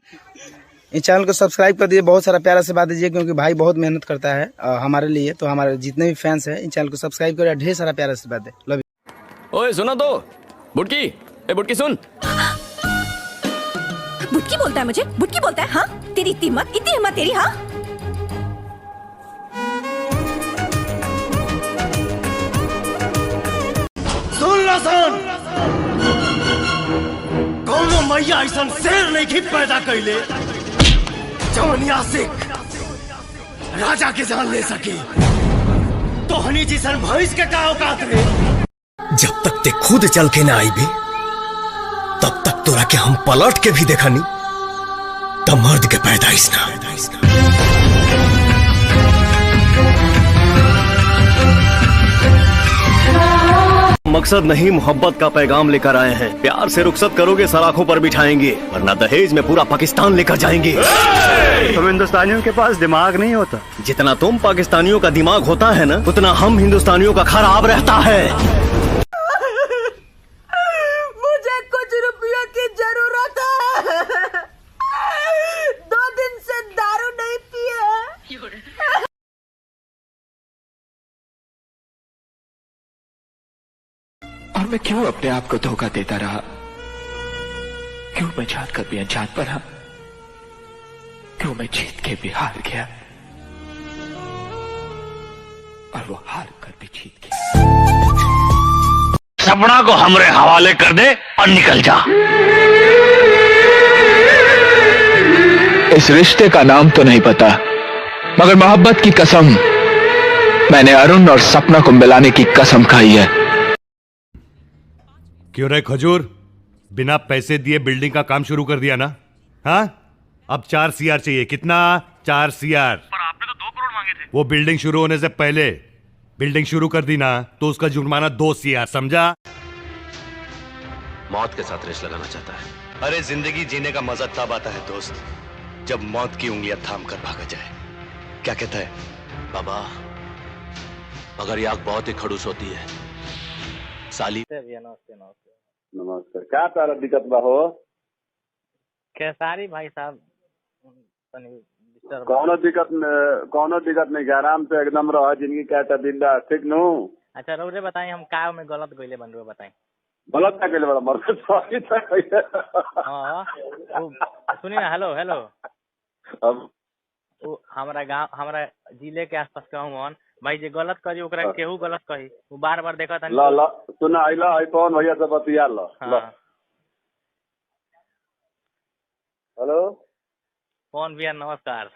इस चैनल को सब्सक्राइब कर दीजिए, बहुत सारा प्यारा से बात दीजिए, क्योंकि भाई बहुत मेहनत करता है हमारे लिए। तो हमारे जितने भी फैंस हैं इन चैनल को सब्सक्राइब करिए, ढेर सारा प्यारा से बात है। Love you. ओए सुनो तो, बुटकी, ए बुटकी सुन। बुटकी बोलता है मुझे, बुटकी बोलता है। हाँ तेरी इतनी हिम्मत तेरी। हाँ सुन लो सुन, कौनो मैया ऐसा शेर नहीं की पैदा कैले जवनिया सिख राजा के जान ले सके। तो हनी जिसन भैंस के का औकात रे। जब तक ते खुद चल के ना आई बे, तब तक तोरा के हम पलट के भी देखा नहीं। तब मर्द के पैदाइश ना। मकसद नहीं मोहब्बत का पैगाम लेकर आए हैं। प्यार से रुखसत करोगे सलाखों पर बिठाएंगे, वरना दहेज में पूरा पाकिस्तान लेकर जाएंगे। तुम हिंदुस्तानियों के पास दिमाग नहीं होता। जितना तुम पाकिस्तानियों का दिमाग होता है ना, उतना हम हिंदुस्तानियों का खराब रहता है। मुझे कुछ रुपयों की जरूरत है। 2 दिन से दारू नहीं पिए। और मैं क्यों अपने आप को धोखा देता रहा? क्यों मैं जात कर भी अनजान बना? क्यों मैं जीत के भी हार गया और वो हार कर भी जीत गया? सपना को हमरे हवाले कर दे और निकल जा। इस रिश्ते का नाम तो नहीं पता, मगर मोहब्बत की कसम मैंने अरुण और सपना को मिलाने की कसम खाई है। क्यों रे खजूर, बिना पैसे दिए बिल्डिंग का काम शुरू कर दिया ना? हाँ, अब 4 CR चाहिए। कितना? 4 CR। पर आपने तो 2 करोड़ मांगे थे। वो बिल्डिंग शुरू होने से पहले बिल्डिंग शुरू कर दी ना, तो उसका जुर्माना 2 CR, समझा? मौत के साथ रेस लगाना चाहता है। अरे जिंदगी जीने का मजा तब आता है दोस्त, जब मौत की उंगलियां थाम कर भागा जाए। क्या कहता है बाबा? मगर ये आग बहुत ही खड़ूस होती है साली। नमस्कार। क्या तारा दिक्कत बा हो? खेसारी भाई साहब कौनो दिक्कत नहीं, आराम से एकदम रहो, जिंदगी कहता बिंदा, ठीक नु? अच्छा रउरे बताई, हम का में गलत गइले बन रहे बताई। गलत क्या कहले बड़ा मर सॉरी था। हां सुनी ना, हेलो अब वो हमारा गांव, हमारा जिले के आसपास कहूँ भाई जे गलत करी ओकरा केहू गलत कही, वो बार-बार देखा था। ला सुना आइला आईफोन भैया से बतिया लो। हेलो कौन भैया? नमस्कार।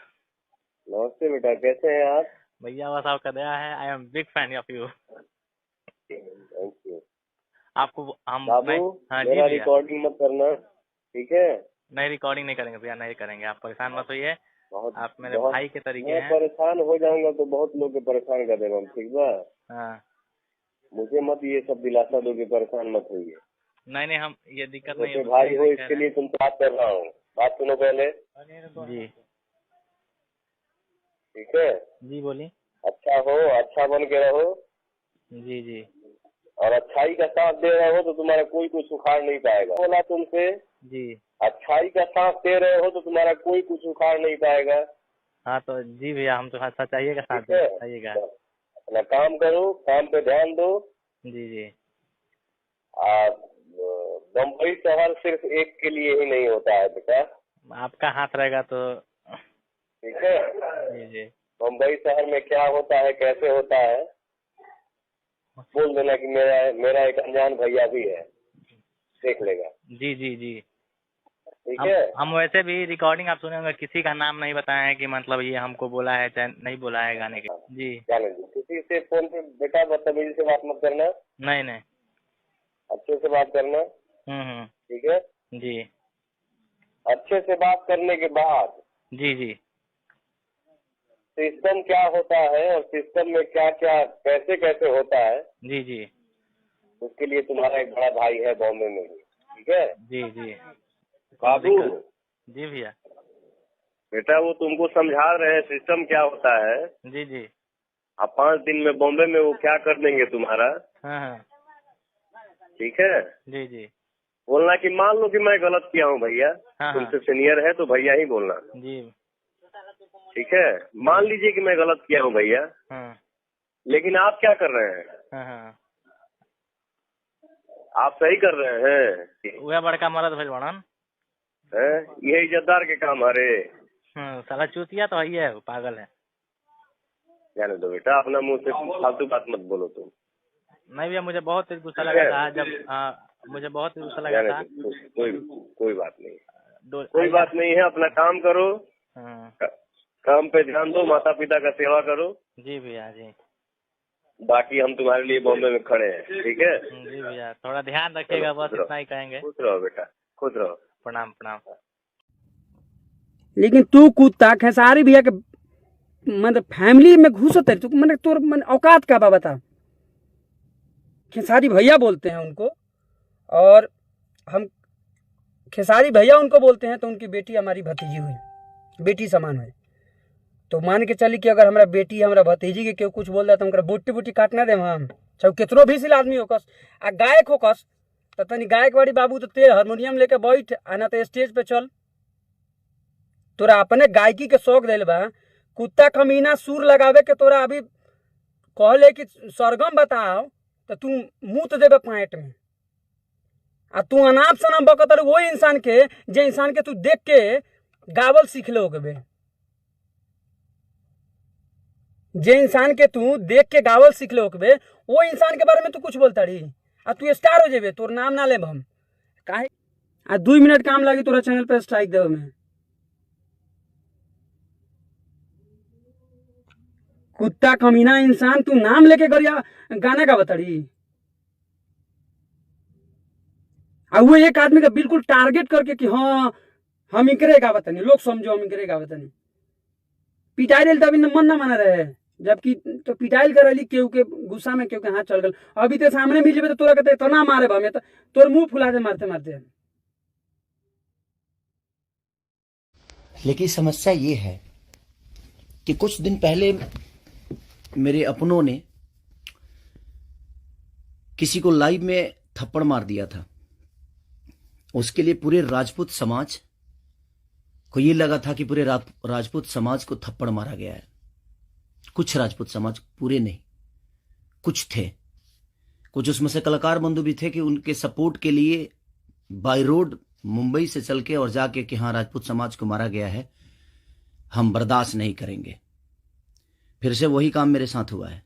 नमस्ते बेटा, कैसे हैं आप? भैया बस आपका दया है, I am big fan of you. Thank you. आपको हम बाबू मेरा रिकॉर्डिंग मत करना, ठीक है? नहीं रिकॉर्डिंग नहीं करेंगे भैया, नहीं करेंगे। आप परेशान मत होइए, आप मेरे भाई के तरीके हैं। परेशान हो जाऊंगा तो बहुत लोग के परेशान कर देगा, ठीक बा? हाँ मुझे मत ये सब दिलासा दो कि परेशान मत होइए। नहीं हम ये दिक्कत नहीं है भाई हो, इसके लिए तुमसे बात कर रहा हूँ। बात सुनो पहले। जी ठीक है जी बोलिए। अच्छा हो, अच्छा बन के रहो। जी जी। और अच्छाई का साथ दे रहे हो तो तुम्हारा कोई कुछ उखाड़ नहीं पाएगा। बोला तुमसे जी, अच्छाई का साथ दे रहे हो तो तुम्हारा कोई कुछ उखाड़ नहीं पाएगा। हाँ तो जी भैया, हम तो सच्चाई का साथ देंगे। अपना काम करो, काम पे ध्यान दो। जी जी। बम्बई शहर सिर्फ एक के लिए ही नहीं होता है बेटा, आपका हाथ रहेगा तो ठीक है? जी जी। बम्बई शहर में क्या होता है, कैसे होता है, बोल देना कि मेरा एक अनजान भैया भी है, देख लेगा। जी जी जी ठीक है? हम वैसे भी रिकॉर्डिंग आप सुने होंगे, किसी का नाम नहीं बताया है कि मतलब ये हमको बोला है चाहे नहीं बोला है गाने के। जी जाने दो, किसी से फोन पे बेटा बदतमीजी से बात मत करना। नहीं नहीं, अच्छे से बात करना, ठीक है? जी। अच्छे से बात करने के बाद जी जी सिस्टम क्या होता है और सिस्टम में क्या क्या कैसे कैसे होता है, जी जी, उसके लिए तुम्हारा एक बड़ा भाई है बॉम्बे में भी, ठीक है? जी जी। बाबू जी भैया। बेटा वो तुमको समझा रहे हैं सिस्टम क्या होता है। जी जी। अब 5 दिन में बॉम्बे में वो क्या कर देंगे तुम्हारा, हाँ हाँ, ठीक है? जी जी। बोलना कि मान लो कि मैं गलत किया हूँ भैया, हाँ, तुमसे सीनियर है तो भैया ही बोलना, जी। ठीक है। मान लीजिए कि मैं गलत किया हूँ भैया, हाँ, लेकिन आप क्या कर रहे हैं? हाँ, हाँ। आप सही कर रहे हैं। वह बड़का मर्द भइल बड़न। हैं? ये इज्जतदार के काम हरे। साला चूतिया तो ही है, पागल है। जाने दो बेटा, अपना मुंह से फालतू बात मत बोलो तुम। नहीं भैया, मुझे बहुत तेज गुस्सा लगा था जब मुझे बहुत तेज गुस्सा लगा था। कोई बात नहीं, कोई बात नहीं है। अपना काम करो, काम पे ध्यान दो, माता पिता का सेवा करो। जी भैया जी। बाकी हम तुम्हारे लिए बॉम्बे में खड़े हैं, ठीक है। जी भैया, थोड़ा ध्यान रखिएगा, बस इतना ही कहेंगे। खुश रहो बेटा, खुश रहो। प्रणाम प्रणाम। लेकिन तू कुत्ता खेसारी भैया के मतलब फैमिली में घुसत है, तू मतलब तोर मन औकात का बा बता। खेसारी भैया बोलते हैं उनको, और हम खेसारी भैया उनको बोलते हैं, तो उनकी बेटी हमारी भतीजी हुई, बेटी समान हुई। तो मान के चली कि अगर हमारा बेटी हमारा भतीजी के क्यों कुछ बोल रहा तो हमारा बोटी बोटी काटना दे हम, चाहे कितनो भीसिल आदमी होकस आ गायक होकस, तो तनी गायक वाड़ी बाबू तो तेरे हारमोनियम लेके बैठ आना, तो स्टेज पे चल। तोरा अपने गायकी के शौक दिल बा, कुत्ता कमीना सुर लगावे के तोरा अभी कहले कि सरगम बताओ, तो तू मुँह तो देवे पाइट में, आ तू अनाप शनाप बकतर वो इंसान के जे इंसान के तू देख के गावल सीख ले होगे, जे इंसान के तू देख के गावल सीख ले होगे, वो इंसान के बारे में तू कुछ बोलता रही, आ तू स्टार हो जेबे, तोर नाम ना लेब हम काहे। आ 2 मिनट काम लगी तोरा चैनल पे स्ट्राइक देवे में। कुत्ता कमीना इंसान, तू नाम लेके गरिया गाना का बताड़ी, और वो एक आदमी का बिल्कुल टारगेट करके कि हाँ हम इकरे गावत नहीं, लोग समझो हम इकरे गावत नहीं। पिटाइल तभी मन ना माना रहे, जबकि तो पिटाइल कर रही केहू के गुस्सा में केहू के हाथ चल गल। अभी तो सामने मिल जेबे तो तोरा कहते इतना मारे बा, मैं तो तोर मुंह फुला दे मारते मारते। लेकिन समस्या ये है कि कुछ दिन पहले मेरे अपनों ने किसी को लाइव में थप्पड़ मार दिया था। उसके लिए पूरे राजपूत समाज को ये लगा था कि पूरे राजपूत समाज को थप्पड़ मारा गया है। कुछ राजपूत समाज, पूरे नहीं, कुछ थे, कुछ उसमें से कलाकार बंधु भी थे कि उनके सपोर्ट के लिए बाय रोड मुंबई से चल के और जाके कि हाँ राजपूत समाज को मारा गया है, हम बर्दाश्त नहीं करेंगे। फिर से वही काम मेरे साथ हुआ है,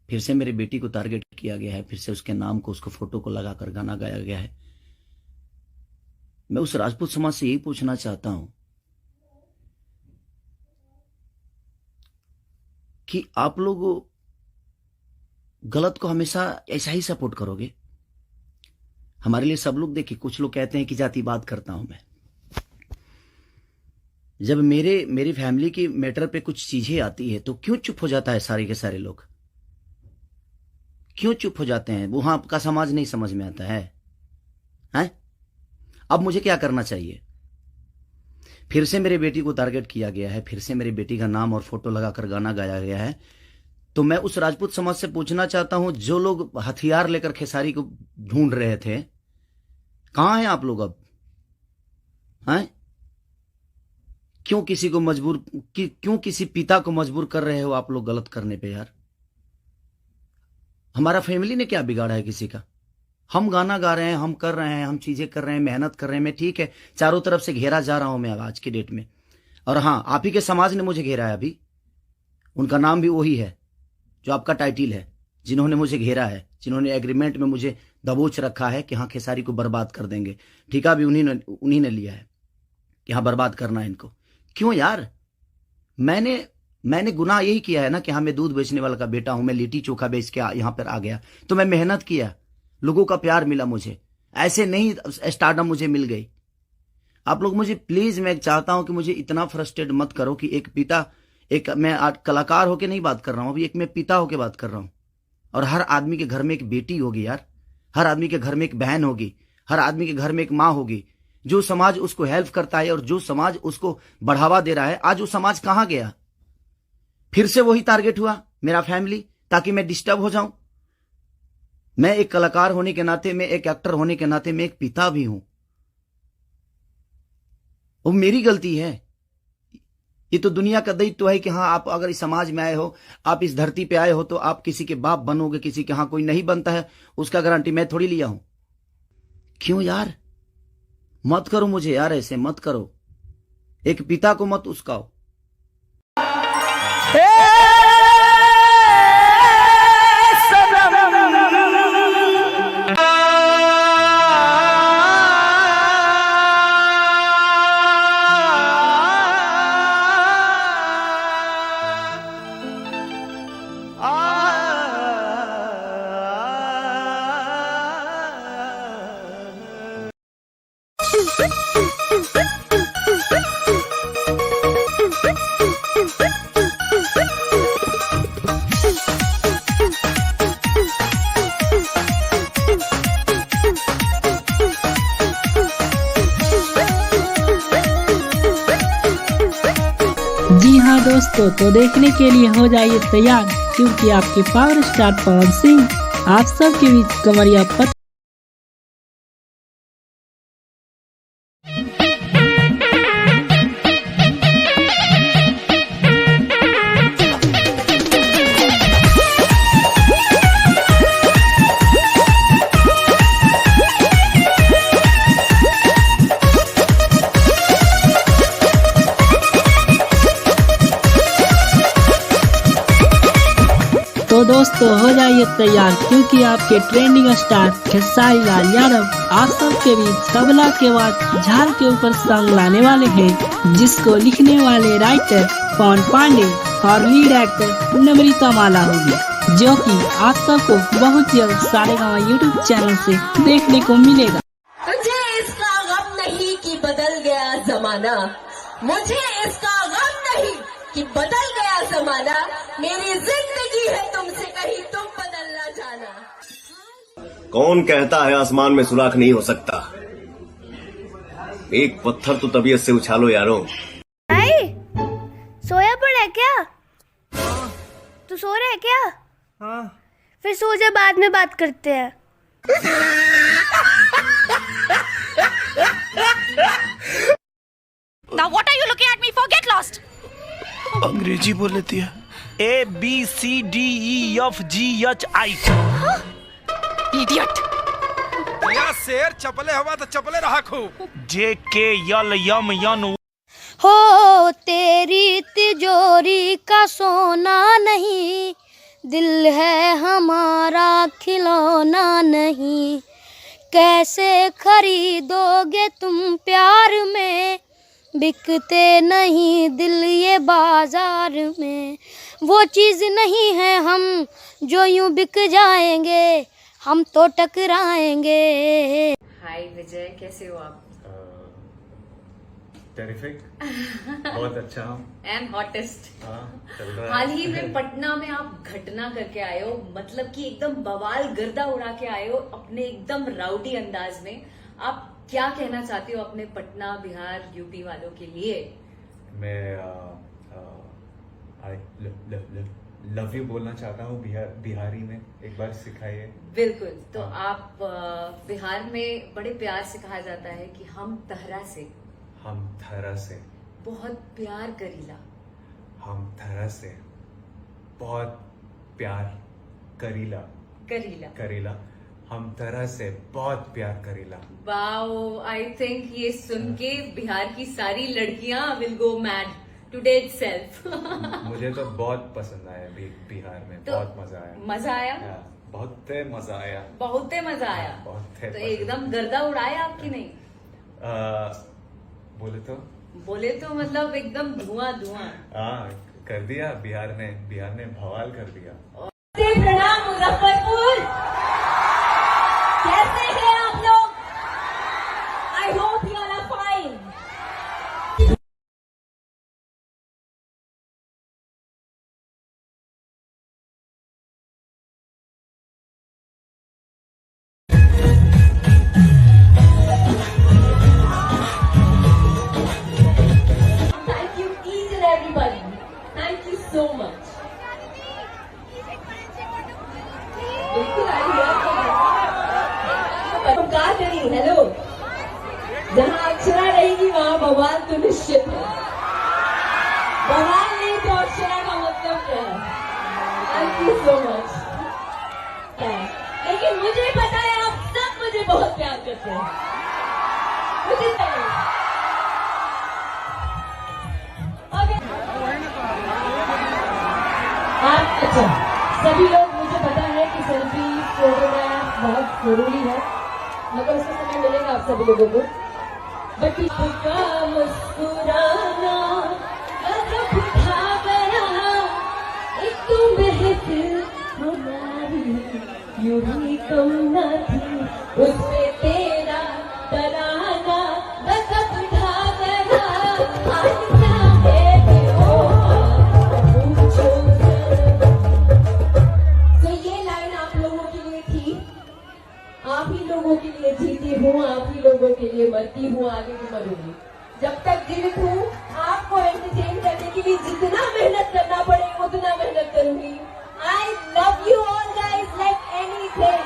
फिर से मेरी बेटी को टारगेट किया गया है, फिर से उसके नाम को, उसको फोटो को लगाकर गाना गाया गया है। मैं उस राजपूत समाज से यही पूछना चाहता हूं कि आप लोग गलत को हमेशा ऐसा ही सपोर्ट करोगे? हमारे लिए सब लोग देखिए, कुछ लोग कहते हैं कि जातिवाद करता हूं मैं। जब मेरी फैमिली की मैटर पे कुछ चीजें आती है तो क्यों चुप हो जाता है सारे के सारे लोग? क्यों चुप हो जाते हैं? वहां आपका समाज नहीं समझ में आता है, हैं? अब मुझे क्या करना चाहिए? फिर से मेरे बेटी को टारगेट किया गया है, फिर से मेरी बेटी का नाम और फोटो लगाकर गाना गाया गया है। तो मैं उस राजपूत समाज से पूछना चाहता हूं, जो लोग हथियार लेकर खेसारी को ढूंढ रहे थे, कहां हैं आप लोग अब? हैं? क्यों किसी को मजबूर, क्यों किसी पिता को मजबूर कर रहे हो आप लोग गलत करने पे? यार हमारा फैमिली ने क्या बिगाड़ा है किसी का? हम गाना गा रहे हैं, हम कर रहे हैं, हम चीजें कर रहे हैं, मेहनत कर रहे हैं। मैं ठीक है, चारों तरफ से घेरा जा रहा हूं मैं आज की डेट में। और हाँ, आप ही के समाज ने मुझे घेरा है अभी, उनका नाम भी वही है जो आपका टाइटिल है, जिन्होंने मुझे घेरा है, जिन्होंने एग्रीमेंट में मुझे दबोच रखा है कि हाँ खेसारी को बर्बाद कर देंगे। ठेका भी उन्हीं ने लिया है कि हाँ बर्बाद करना है इनको। क्यों यार? मैंने गुनाह यही किया है ना कि हाँ मैं दूध बेचने वाला का बेटा हूं, मैं लिट्टी चोखा बेच के यहां पर आ गया, तो मैं मेहनत किया, लोगों का प्यार मिला मुझे, ऐसे नहीं स्टारडम मुझे मिल गई। आप लोग मुझे प्लीज, मैं चाहता हूं कि मुझे इतना फ्रस्ट्रेट मत करो कि एक पिता, एक मैं कलाकार होके नहीं बात कर रहा हूं, अभी एक मैं पिता होके बात कर रहा हूं। और हर आदमी के घर में एक बेटी होगी यार, हर आदमी के घर में एक बहन होगी, हर आदमी के घर में एक माँ होगी। जो समाज उसको हेल्प करता है और जो समाज उसको बढ़ावा दे रहा है, आज वो समाज कहां गया? फिर से वही टारगेट हुआ मेरा फैमिली, ताकि मैं डिस्टर्ब हो जाऊं। मैं एक कलाकार होने के नाते, मैं एक एक्टर होने के नाते, मैं एक पिता भी हूं। वो मेरी गलती है। ये तो दुनिया का दायित्व है कि हाँ, आप अगर इस समाज में आए हो, आप इस धरती पे आए हो, तो आप किसी के बाप बनोगे, किसी के। हाँ, कोई नहीं बनता है उसका गारंटी मैं थोड़ी लिया हूं। क्यों यार, मत करो मुझे यार, ऐसे मत करो। एक पिता को मत उस्काओ। जी हाँ दोस्तों, तो देखने के लिए हो जाइए तैयार, क्योंकि आपके पावर स्टार पवन सिंह आप सबके बीच कमरिया पत तो दोस्तों हो जाइए तैयार, क्योंकि आपके ट्रेंडिंग स्टार खेसारी लाल यादव आप सबके बीच तबला के बाद झाल के ऊपर सॉन्ग लाने वाले हैं, जिसको लिखने वाले राइटर पवन पांडे और लीड एक्टर नम्रता माला होगी, जो कि आप सबको बहुत जल्द सारेगामा यूट्यूब चैनल से देखने को मिलेगा। मुझे इसका गम नहीं कि बदल गया जमाना, मुझे इसका गम नहीं कि बदल गया जमाना, मेरी जिंदगी है तुमसे, कहीं तुम बदल ना जाना। कौन कहता है आसमान में सुराख नहीं हो सकता? एक पत्थर तो तबीयत से उछालो यारों। भाई सोया पड़ा है क्या? तू सो रहा है क्या? हाँ। फिर सो जा, बाद में बात करते हैं। Now what are you looking at me for? Get lost. अंग्रेजी बोल लेती है। ABCDEFGHI। Idiot. या शेर चपले हवा तो चपले रहा खूब। JKLMN। हो तेरी तिजोरी का सोना नहीं, दिल है हमारा खिलौना नहीं, कैसे खरीदोगे तुम प्यार में, बिकते नहीं दिल ये बाजार में, वो चीज़ नहीं है हम जो यूं बिक जाएंगे, हम तो टकराएंगे। हाय विजय, कैसे हो आप? टेरिफिक, बहुत अच्छा हूँ। And hottest. चल रहा है। हाल ही में पटना में आप घटना करके आए हो, मतलब कि एकदम बवाल गर्दा उड़ा के आए हो अपने एकदम राउडी अंदाज में। आप क्या कहना चाहते हो अपने पटना, बिहार, यूपी वालों के लिए? मैं आई लव यू बोलना चाहता हूँ बिहारी में, एक बार सिखाइए। बिल्कुल, तो आप बिहार में बड़े प्यार से कहा जाता है कि हम तहरा से बहुत प्यार करीला, हम थरा से बहुत प्यार करीला, हम तरह से बहुत प्यार करीला। वाओ, आई थिंक ये सुन के बिहार की सारी लड़कियां will go mad today itself. मुझे तो बहुत पसंद आया बिहार में, तो बहुत मजा आया। मजा आया? बहुत मजा आया। तो एकदम गर्दा उड़ाया आपकी? नहीं बोले तो मतलब एकदम धुआं। हाँ, कर दिया बिहार ने बवाल कर दिया। प्रणाम मुजफ्फरपुर, कैसे हैं आप लोग? I hope you are fine. Thank you each and everybody. Thank you so much. बवाल तो निश्चित है। बवाल नहीं तो अक्षरा का मतलब क्या है? Thank you so much. लेकिन मुझे पता है आप सब मुझे बहुत प्यार करते हैं। मुझे अच्छा, सभी लोग मुझे पता है कि सेल्फी फोटोग्राफ बहुत जरूरी है, मगर उसका समय मिलेगा आप सभी लोगों को। बट का मुस्कुराना गजब उठा गया, एक तो महफिल हमारी यूं ही कम न थी, उसमें तेरा तराना गजब उठा गया। आज क्या है वो पूछो। तो ये लाइन आप लोगों के लिए थी, आप ही लोगों के लिए जीती हूँ, आप ही लोगों के लिए मरती हूँ, आगे भी मरूंगी। जब तक जीवित हूँ आपको एंटरटेन करने के लिए जितना मेहनत करना पड़े उतना मेहनत करूंगी। I love you all guys like anything.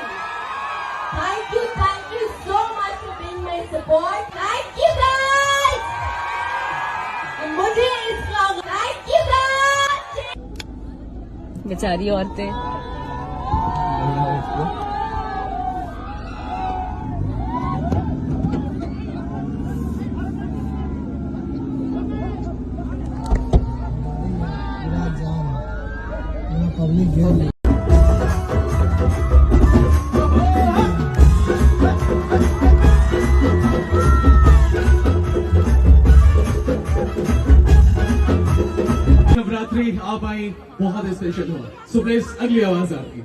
Thank you so much for being my support. Thank you guys. मुझे इसका थैंक यू गाइस। बेचारी औरतें नवरात्रि आप आई बहुत स्पेशल हुआ। सो प्लीज अगली आवाज आपकी।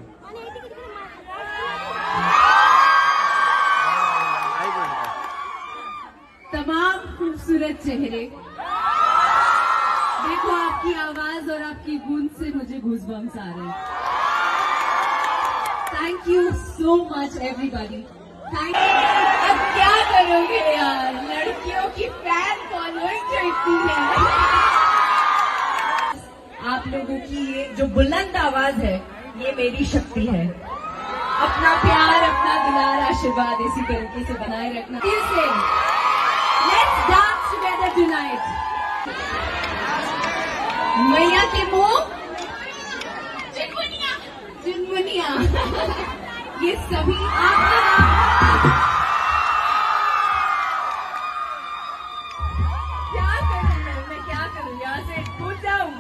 तमाम खूबसूरत चेहरे, देखो आपकी आवाज और आपकी गूंज से मुझे गूज़बम्स आ रहे हैं। Thank you so much everybody. Thank you. अब क्या करोगे यार, लड़कियों की फैन फॉलोइंग जो इतनी है। आप लोगों की ये जो बुलंद आवाज है ये मेरी शक्ति है। अपना प्यार, अपना दुलार, आशीर्वाद इसी तरीके से बनाए रखना। दिल से लेट्स डांस टुगेदर टुनाइट। मैया के मुंह चुनमुनिया, चुनमुनिया। ये सभी आपका क्या करूं मैं क्या करूं, यहाँ से कूद जाऊं।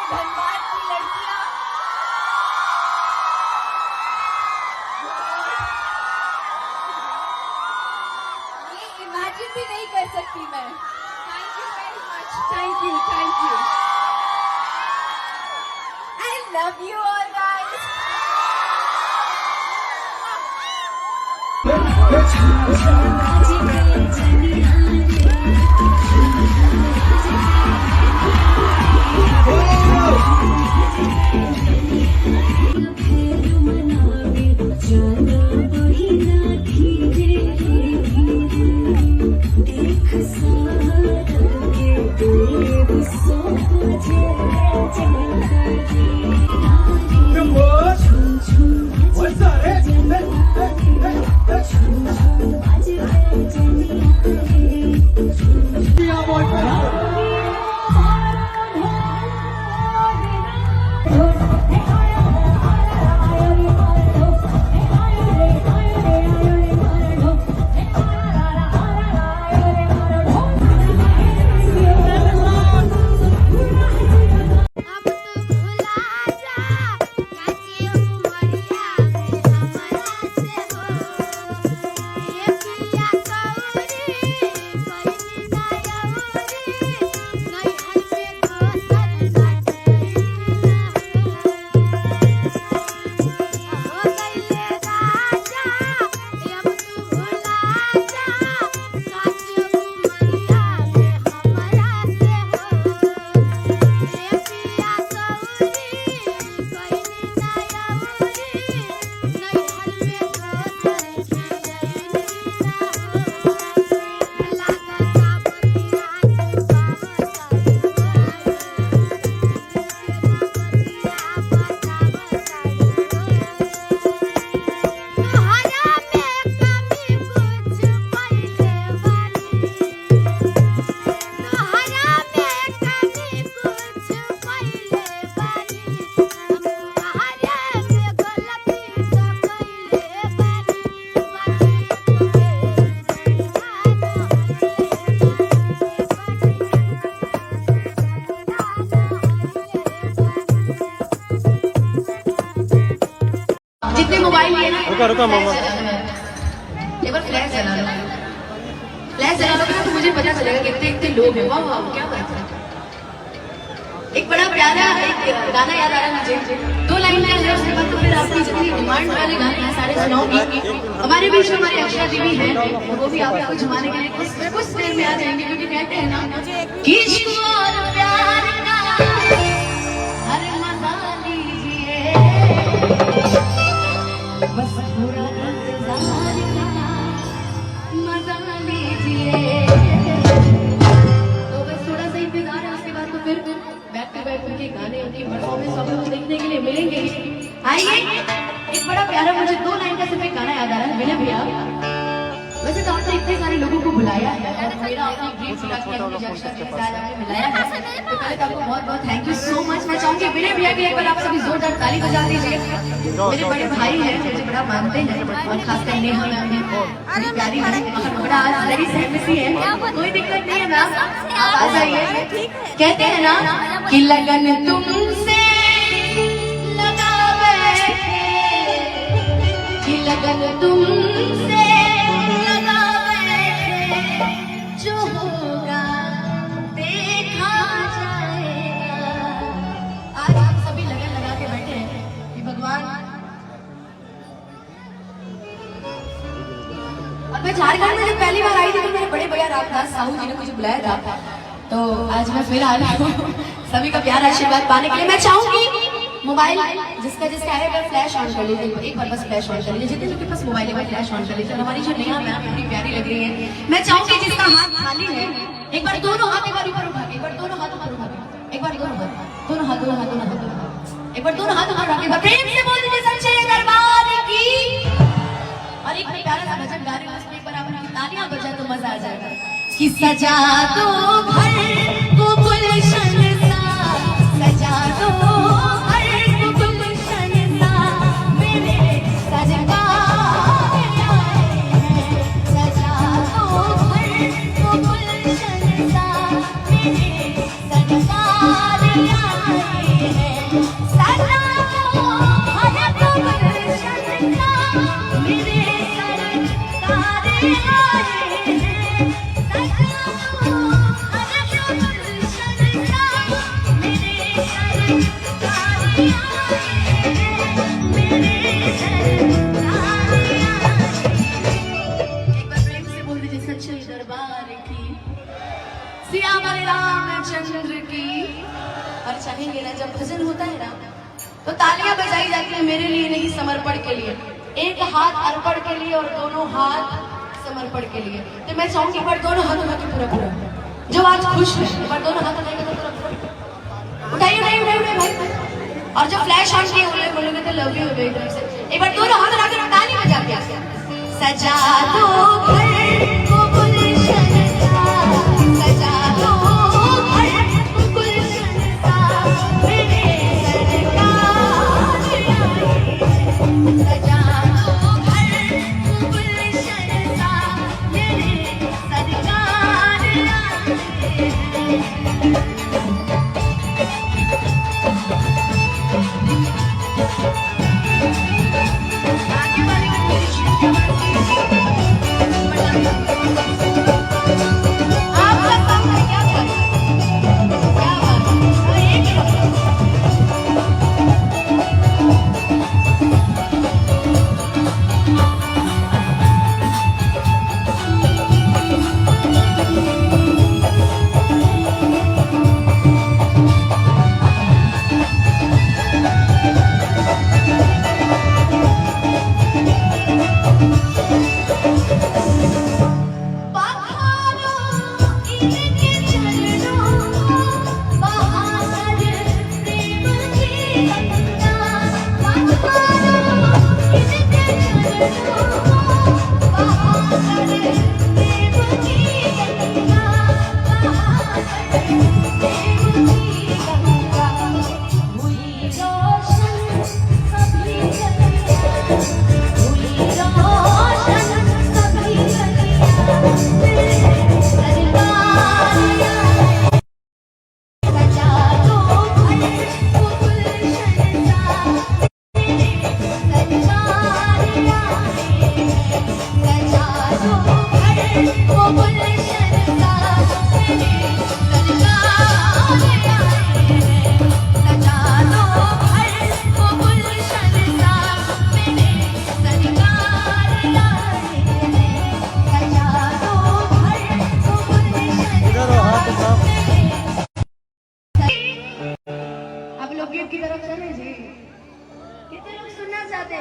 धनबाद की लड़कियां ये इमेजिन भी नहीं कर सकती मैं। Thank you very much. Thank you. I love you all guys. जितने मोबाइल लिए ना रुका मामा। एक बार फ्लैश जला लो, फ्लैश जला लोगे ना तो मुझे पता चलेगा कितने कितने लोग हैं। वाह वाह क्या बात है। एक बड़ा प्यारा एक गाना याद आ रहा है मुझे, 2 लाइन का है, उसके बाद तो फिर आपकी जितनी डिमांड वाले गाने हैं सारे सुनाऊंगी। हमारे बीच में हमारे अक्षरा जी भी हैं, वो भी आपको झुमाने के लिए कुछ देर में आ जाएंगे, क्योंकि कहते हैं ना कि इश्क और प्यार का हर मजा लीजिए, बस पूरा इंतजार का मजा लीजिए। तो बस थोड़ा सा इंतजार है, उसके बाद तो फिर बैक टू बैक उनके गाने, उनकी परफॉर्मेंस आप लोग देखने के लिए मिलेंगे। आइए, एक बड़ा प्यारा मुझे 2 लाइन का सिर्फ एक गाना याद आ रहा है विनय भैया। वैसे तो आपने इतने सारे लोगों को बुलाया है और मेरा आपने ग्रेट फीडबैक किया, मुझे अच्छा लगा आज आपने बुलाया है, तो पहले तो आपको बहुत बहुत थैंक यू सो मच। मैं चाहूंगी विनय भैया की एक बार आप सभी जोरदार ताली बजा दीजिए। मेरे बड़े भाई हैं, मुझे बड़ा मानते हैं और खासकर नेहा मैम बड़ी प्यारी है, मगर बड़ा आज बड़ी सहमति है, कोई दिक्कत नहीं है मैम, आप आ जाइए। कहते हैं ना कि लगन तुमसे लगा बैठे, कि लगन तुमसे लगा बैठे, जो होगा देखा जाएगा। आज आप सभी लगन लगा के बैठे हैं कि भगवान। और मैं झारखंड में जब पहली बार आई थी तो मेरे बड़े भैया रामदास साहू जी ने मुझे बुलाया था, तो आज मैं फिर आ रही हूँ सभी का प्यार आशीर्वाद पाने के लिए। मैं चाहूंगी मोबाइल जिसका जिसका है वह फ्लैश ऑन कर लीजिए, एक बार बस फ्लैश ऑन कर लीजिए, जितने लोग के पास मोबाइल है वह फ्लैश ऑन कर लीजिए। हमारी जो नेहा मैम बड़ी प्यारी लग रही है, मैं चाहूंगी जिसका हाथ खाली है एक बार दोनों हाथ एक बार ऊपर उठा के, एक बार दोनों हाथ ऊपर उठा के, एक बार दोनों हाथ दोनों हाथ दोनों हाथ दोनों हाथ, एक बार दोनों हाथ ऊपर रख के प्रेम से बोल दीजिए सच्चे दरबार की। और एक प्यारा सा भजन गा रही हूँ, उसमें एक बार आप तालियां बजाए तो मजा आ जाएगा। कि सजा दो घर को गुलशन सा, सजा दो घर को गुलशन सा, मेरे सरकार आए हैं। सजा दो घर को गुलशन सा, मेरे सरकार आए हैं। सजा दो घर को गुलशन सा, मेरे सरकार आए हैं। सियावर रामचंद्र की। और चाहेंगे ना जब भजन होता है ना तो तालियां बजाई जाती है मेरे लिए नहीं समर्पण के लिए, एक हाथ अर्पण के लिए और दोनों हाथ समर्पण के लिए। तो मैं चाहूंगी एक बार दोनों हाथ उठा के पूरा पूरा, जो आज खुश है एक बार दोनों हाथ उठाएंगे तो पूरा उठाइए उठाइए उठाइए भाई। और जो फ्लैश ऑन किए बोलोगे तो लव यू एकदम से, एक बार दोनों हाथ उठा के ताली बजा के सजा दो घर को गुलशन सा, सजा दो घर को गुलशन सा, मेरे सरकार आए हैं। सजा दो घर को गुलशन सा, मेरे सरकार आए हैं।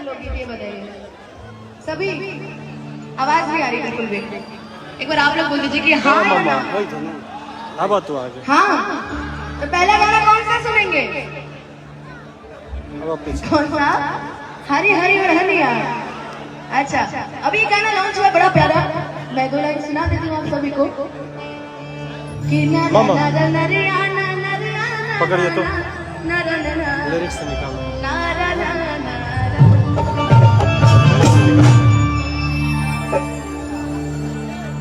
लोग ये बताइए सभी आवाज नहीं आ रही बिल्कुल भी एक बार आप लोग बोल दीजिए कि हाँ या ना हाँ तो पहला गाना कौन सा सुनेंगे कौन सा हरी हरी और हरिया अच्छा अभी गाना लॉन्च हुआ बड़ा प्यारा मैं 2 लाइन सुना देती हूँ आप सभी को कि पकड़िए तो लिरिक्स से निकालो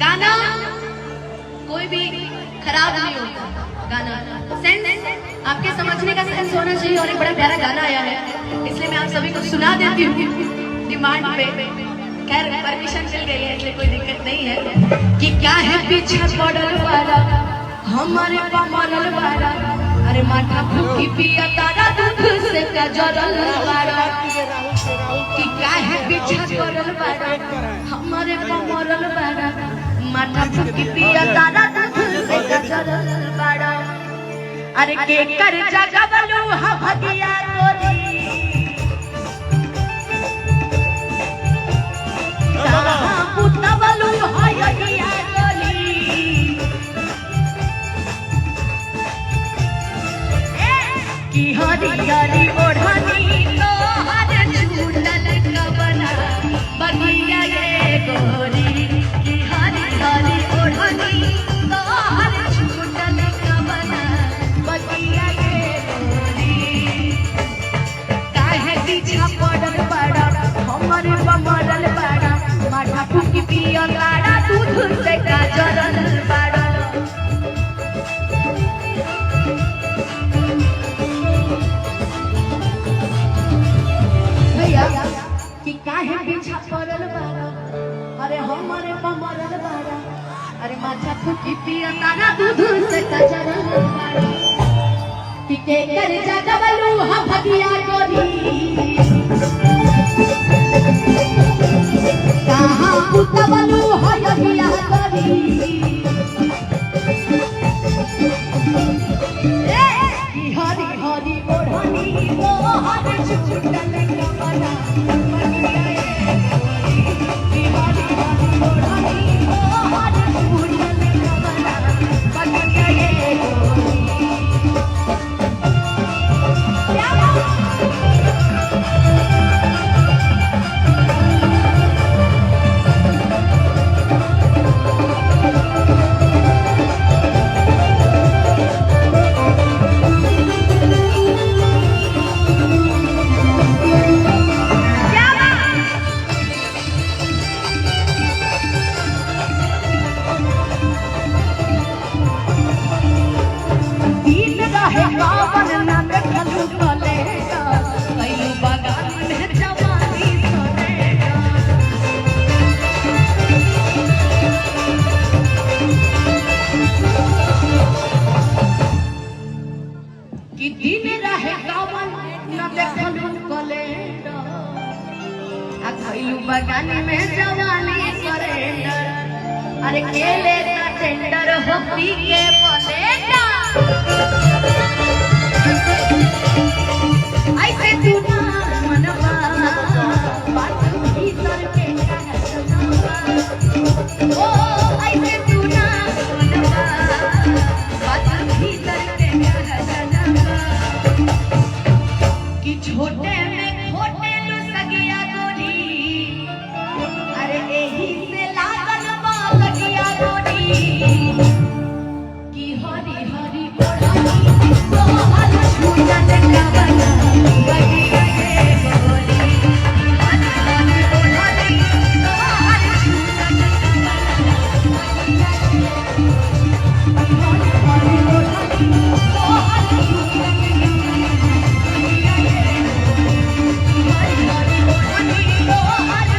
गाना कोई भी खराब नहीं होता गाना सेंस आपके समझने का सेंस होना चाहिए और एक बड़ा प्यारा गाना आया है इसलिए मैं आप सभी को सुना देती हूँ डिमांड पे खैर परमिशन मिल गई है इसलिए कोई दिक्कत नहीं है कि क्या है पीछे पड़ल वाला हमारे पमरल वाला अरे माथा फूकी पिया तारा दूध से जरल वाला कि क्या है पीछे पड़ल वाला हमारे पमरल वाला माथा फूकी पिया तारा दूध से जरल वाला अरे के कर जगवलू हा भगिया गोरी पुतवलू हा यगिया गोरी की हरी हरी ओढ़नी तो हर झूलल कबना बगिया ये गोरी की हरी हरी ओढ़नी तो हर झूलल कबना बगिया ये गोरी काहे पीछा पड़ल बड़ा हमारे बमरल बड़ा माथा फूकी पिया लाड़ा दूध से का जरल बड़ा कि काहे पीछा पड़ल बारा अरे हमारे पमरल बारा अरे माथा फूकी पिया तारा दूध से कजरल बारा कि के कर जगवलू हा भगिया गोरी कहाँ पुतवलू हा यगिया गोरी कि हरी हरी ओढ़नी तो हर झूठल कमला बगानी में जवानी सरेंडर अरे केले का टेंडर हो पी के बोलेगा ऐसे तू ना मनवा बात भीतर के कहना ओ ऐसे तू ना मनवा बात भीतर के कहना कि छोटे में खोटे लो सगिया गोरी अरे एही से लागल बा लगिया गोरी की हरी हरी ओढ़नी तो हर छूटा लगा बना बगिया ये गोरी हरी हरी ओढ़नी तो हर छूटा लगा बना बगिया ये हरी हरी ओढ़नी तो हर छूटा लगा बगिया ये हरी हरी ओढ़नी तो हर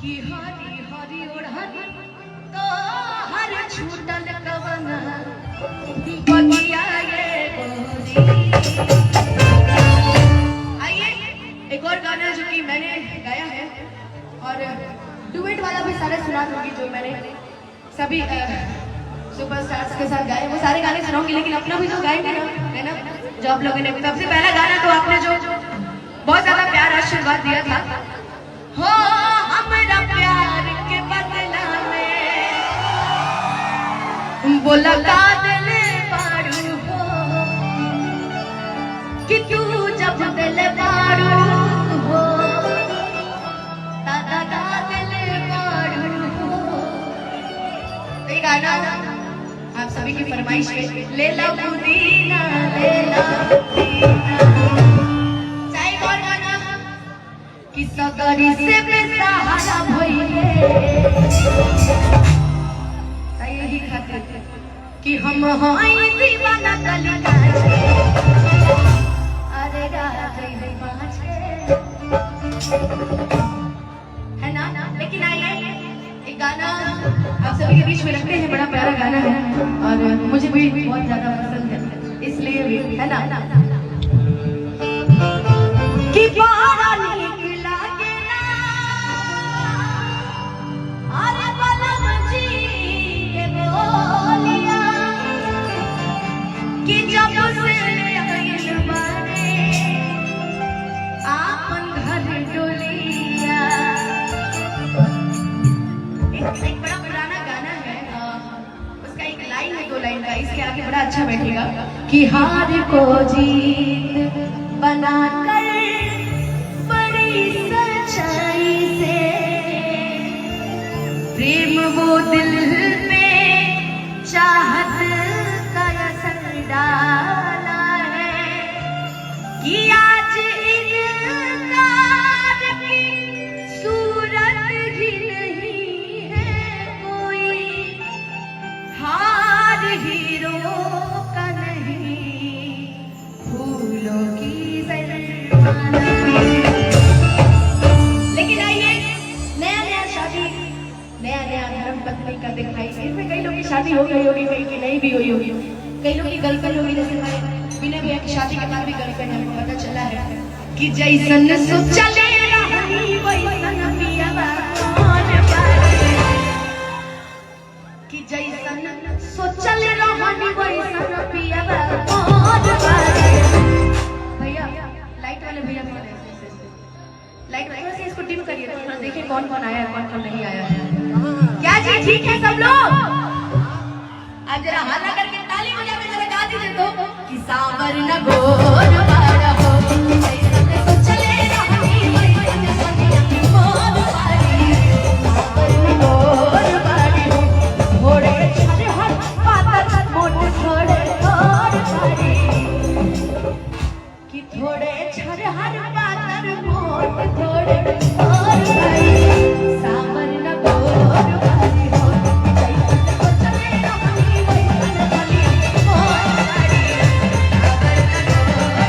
की हरी हरी ओढ़नी तो हर छूटल कवना बगिया ये गोरी। आइए एक और गाना जो कि मैंने गाया है और डुएट वाला भी सारे सुना दूंगी जो मैंने सभी सुपरस्टार्स के साथ गाए वो सारे गाने सुनाऊंगी लेकिन अपना भी जो गाएंगे ना है ना आप लोगों ने सबसे पहला गाना तो आपने जो बहुत ज्यादा प्यार आशीर्वाद दिया था, हो हमारा प्यार के बदला में बोला कादल पारू हो कि तू जब दिल पारू हो दादा कादल पारू हो। तो ये गाना आप सभी की फरमाइश पे ले ला पुदीना ले ला पुदीना। चाहे और गाना कि सगरी से बेसहारा भइले यही खातिर कि हम हई दीवाना कलिका छे अरे राधे बाछे है ना। लेकिन आइए एक गाना आप सभी के बीच में रखते हैं, बड़ा प्यारा गाना है और मुझे भी बहुत ज्यादा पसंद है, इसलिए भी है ना कि बारा निकला के ना अरे बलम जी के बोलिया कि जब से आइल बारे आपन घर डोलिया। एक बड़ा पुराना गाना है, उसका एक लाइन है, 2 लाइन का, इसके आगे बड़ा अच्छा बैठेगा कि हार को जीत बनाकर बड़ी सच्चाई से प्रेम वो दिल में चाहत का असर डाला है कि आज इनकार की सूरत ही नहीं है कोई, हार हीरो का नहीं फूलों की जरमाना। लेकिन आइए नया नया शादी नया नया धर्म पत्नी का दिखाई, इसमें कई लोग की शादी हो गई होगी, कई की नहीं भी हुई होगी, कई लोग की गर्लफ्रेंड होगी, जैसे हमारे बिना भैया की शादी के बाद भी गर्लफ्रेंड हमको पता चला है कि जैसन सोचले रहनी वैसन पियावा कौन पाए, कि जैसन सोचले रहनी वैसन पियावा कौन पाए। भैया लाइट वाले भैया कौन है? लाइट वाले से इसको डिम करिए, थोड़ा देखिए कौन कौन आया है कौन कौन नहीं आया है। क्या जी ठीक है सब लोग? आप जरा हल्ला करके ताली बजा के जरा गा दीजिए तो कि सांवर न गोर वाला हो जैसन सोचले रहनी वैसन सनिया मोर वाली, सांवर न गोर वाली हो थोड़े छर हर पातर मोट थोड़े गोर वाली, कि थोड़े छर हर पातर मोट थोड़े गोर वाली, सांवर न गोर वाली हो जैसन सोचले रहनी वैसन सनिया मोर वाली, सांवर न गोर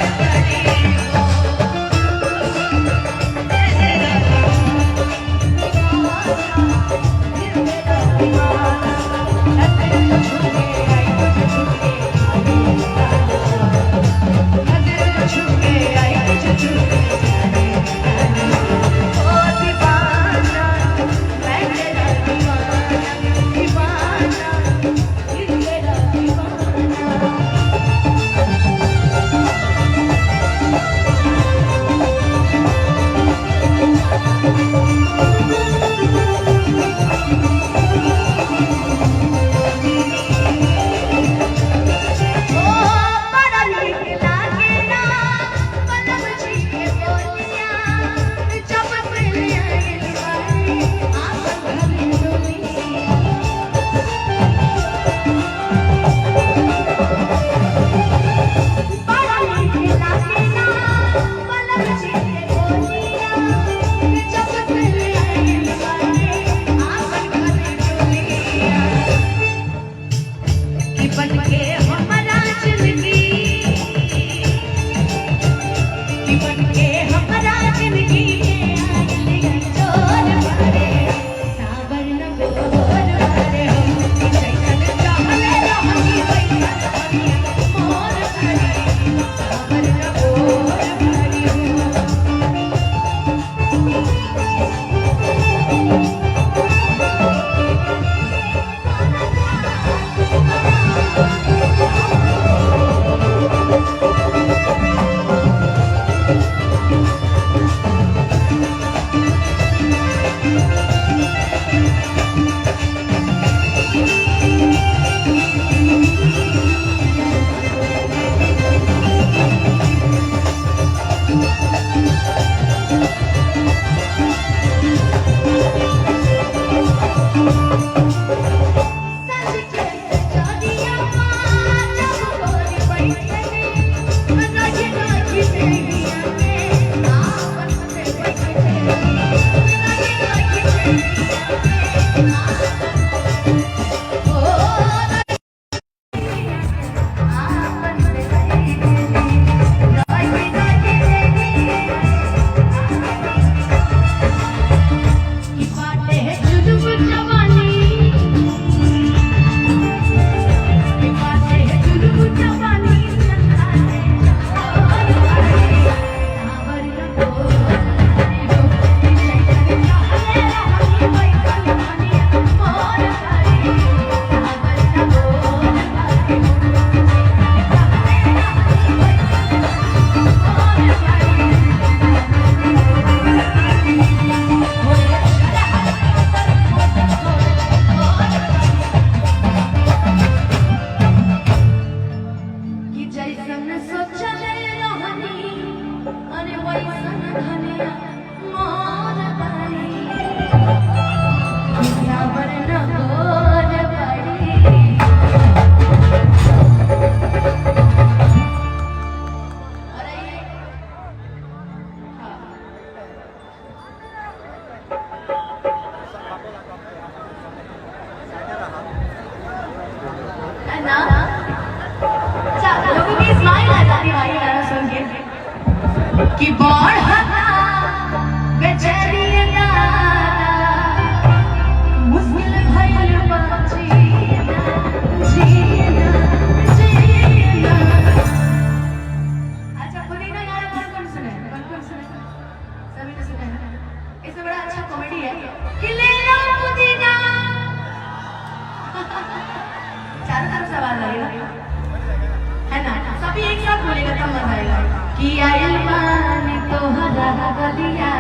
कि आइल बानी तोहरा गलिया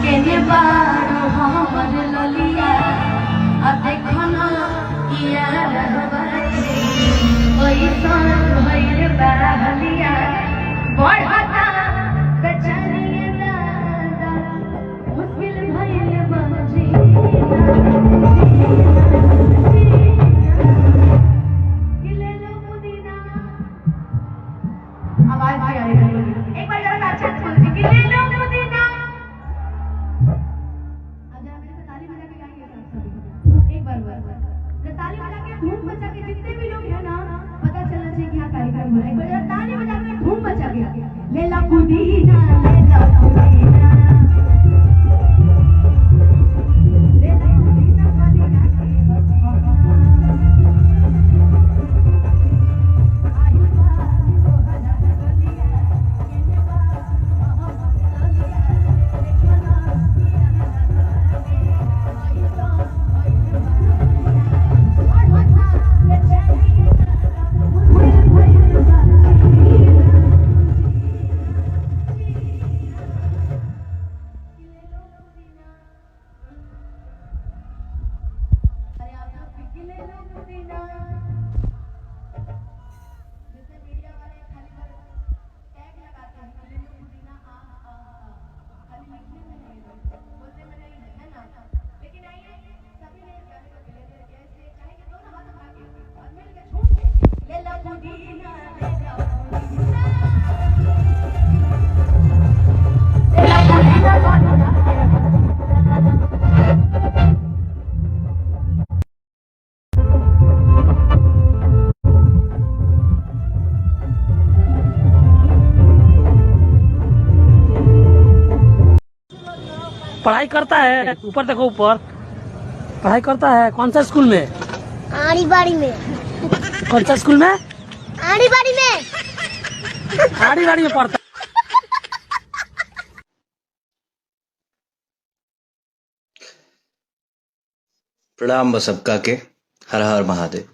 केने बारो हमर ललिया अब देखो ना किया रहबाती ओई सन भइल बाहलिया बढ़ता बेचारी दादा मुश्किल भइल बंजी आवाज आ रही है एक बार जरा अच्छा बोल दीजिए कि ले लो पुदीना अब जरा मेरे से ताली बजा के गाइए सभी एक बार ताली बजा के धूम मचा के जितने भी लोग हैं ना पता चलना चाहिए कि यहाँ कार्यक्रम हो रहा है एक बार जरा ताली बजा के धूम मचा के ले ला पुदीना ले ला पुदीना पढ़ाई करता है, ऊपर देखो ऊपर पढ़ाई करता है। कौन सा स्कूल में? आड़ी बाड़ी में। कौन सा स्कूल में? आड़ी बाड़ी में। आड़ी बाड़ी में पढ़ता। प्रणाम बस सबका के, हर हर महादेव।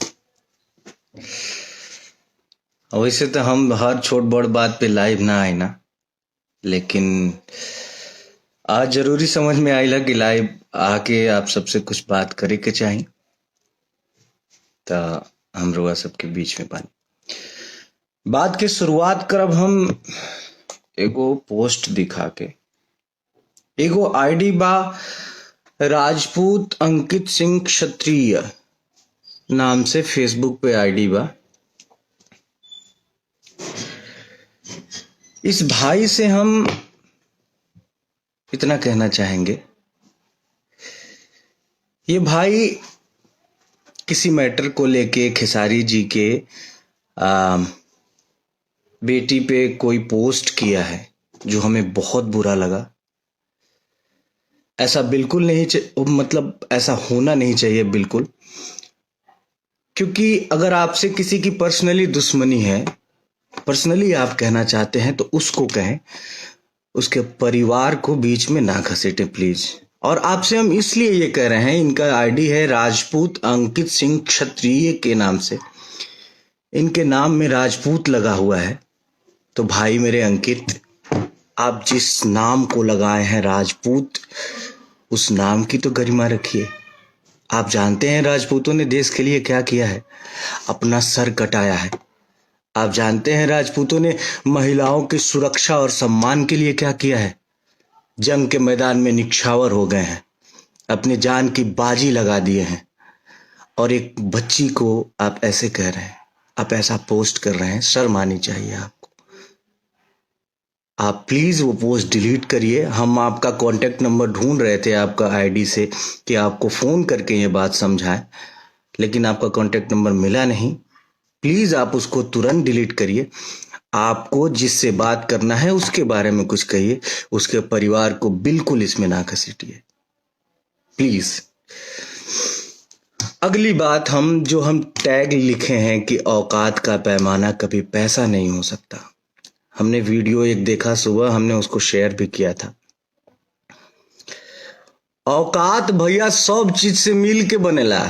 वैसे तो हम हर छोट बड़ बात पे लाइव ना आए ना, लेकिन आज जरूरी समझ में आइला कि लाइव आके आप सबसे कुछ बात करे के चाहिए, तो हम रुआ सबके बीच में पानी बात के शुरुआत करब हम एगो पोस्ट दिखा के। एगो आईडी बा राजपूत अंकित सिंह क्षत्रिय नाम से फेसबुक पे आईडी बा। इस भाई से हम इतना कहना चाहेंगे, ये भाई किसी मैटर को लेके खेसारी जी के बेटी पे कोई पोस्ट किया है जो हमें बहुत बुरा लगा। ऐसा बिल्कुल नहीं मतलब ऐसा होना नहीं चाहिए बिल्कुल, क्योंकि अगर आपसे किसी की पर्सनली दुश्मनी है, पर्सनली आप कहना चाहते हैं तो उसको कहें, उसके परिवार को बीच में ना घसीटे प्लीज। और आपसे हम इसलिए ये कह रहे हैं, इनका आईडी है राजपूत अंकित सिंह क्षत्रिय के नाम से, इनके नाम में राजपूत लगा हुआ है। तो भाई मेरे अंकित, आप जिस नाम को लगाए हैं राजपूत, उस नाम की तो गरिमा रखिए। आप जानते हैं राजपूतों ने देश के लिए क्या किया है, अपना सर कटाया है। आप जानते हैं राजपूतों ने महिलाओं की सुरक्षा और सम्मान के लिए क्या किया है, जंग के मैदान में निछावर हो गए हैं, अपनी जान की बाजी लगा दिए हैं। और एक बच्ची को आप ऐसे कह रहे हैं, आप ऐसा पोस्ट कर रहे हैं, शर्म आनी चाहिए आपको। आप प्लीज वो पोस्ट डिलीट करिए। हम आपका कांटेक्ट नंबर ढूंढ रहे थे आपका आईडी से कि आपको फोन करके ये बात समझाएं, लेकिन आपका कांटेक्ट नंबर मिला नहीं। प्लीज आप उसको तुरंत डिलीट करिए। आपको जिससे बात करना है उसके बारे में कुछ कहिए, उसके परिवार को बिल्कुल इसमें ना घसीटिए प्लीज। अगली बात, हम टैग लिखे हैं कि औकात का पैमाना कभी पैसा नहीं हो सकता। हमने वीडियो एक देखा सुबह, हमने उसको शेयर भी किया था। औकात भैया सब चीज से मिल के बनेला।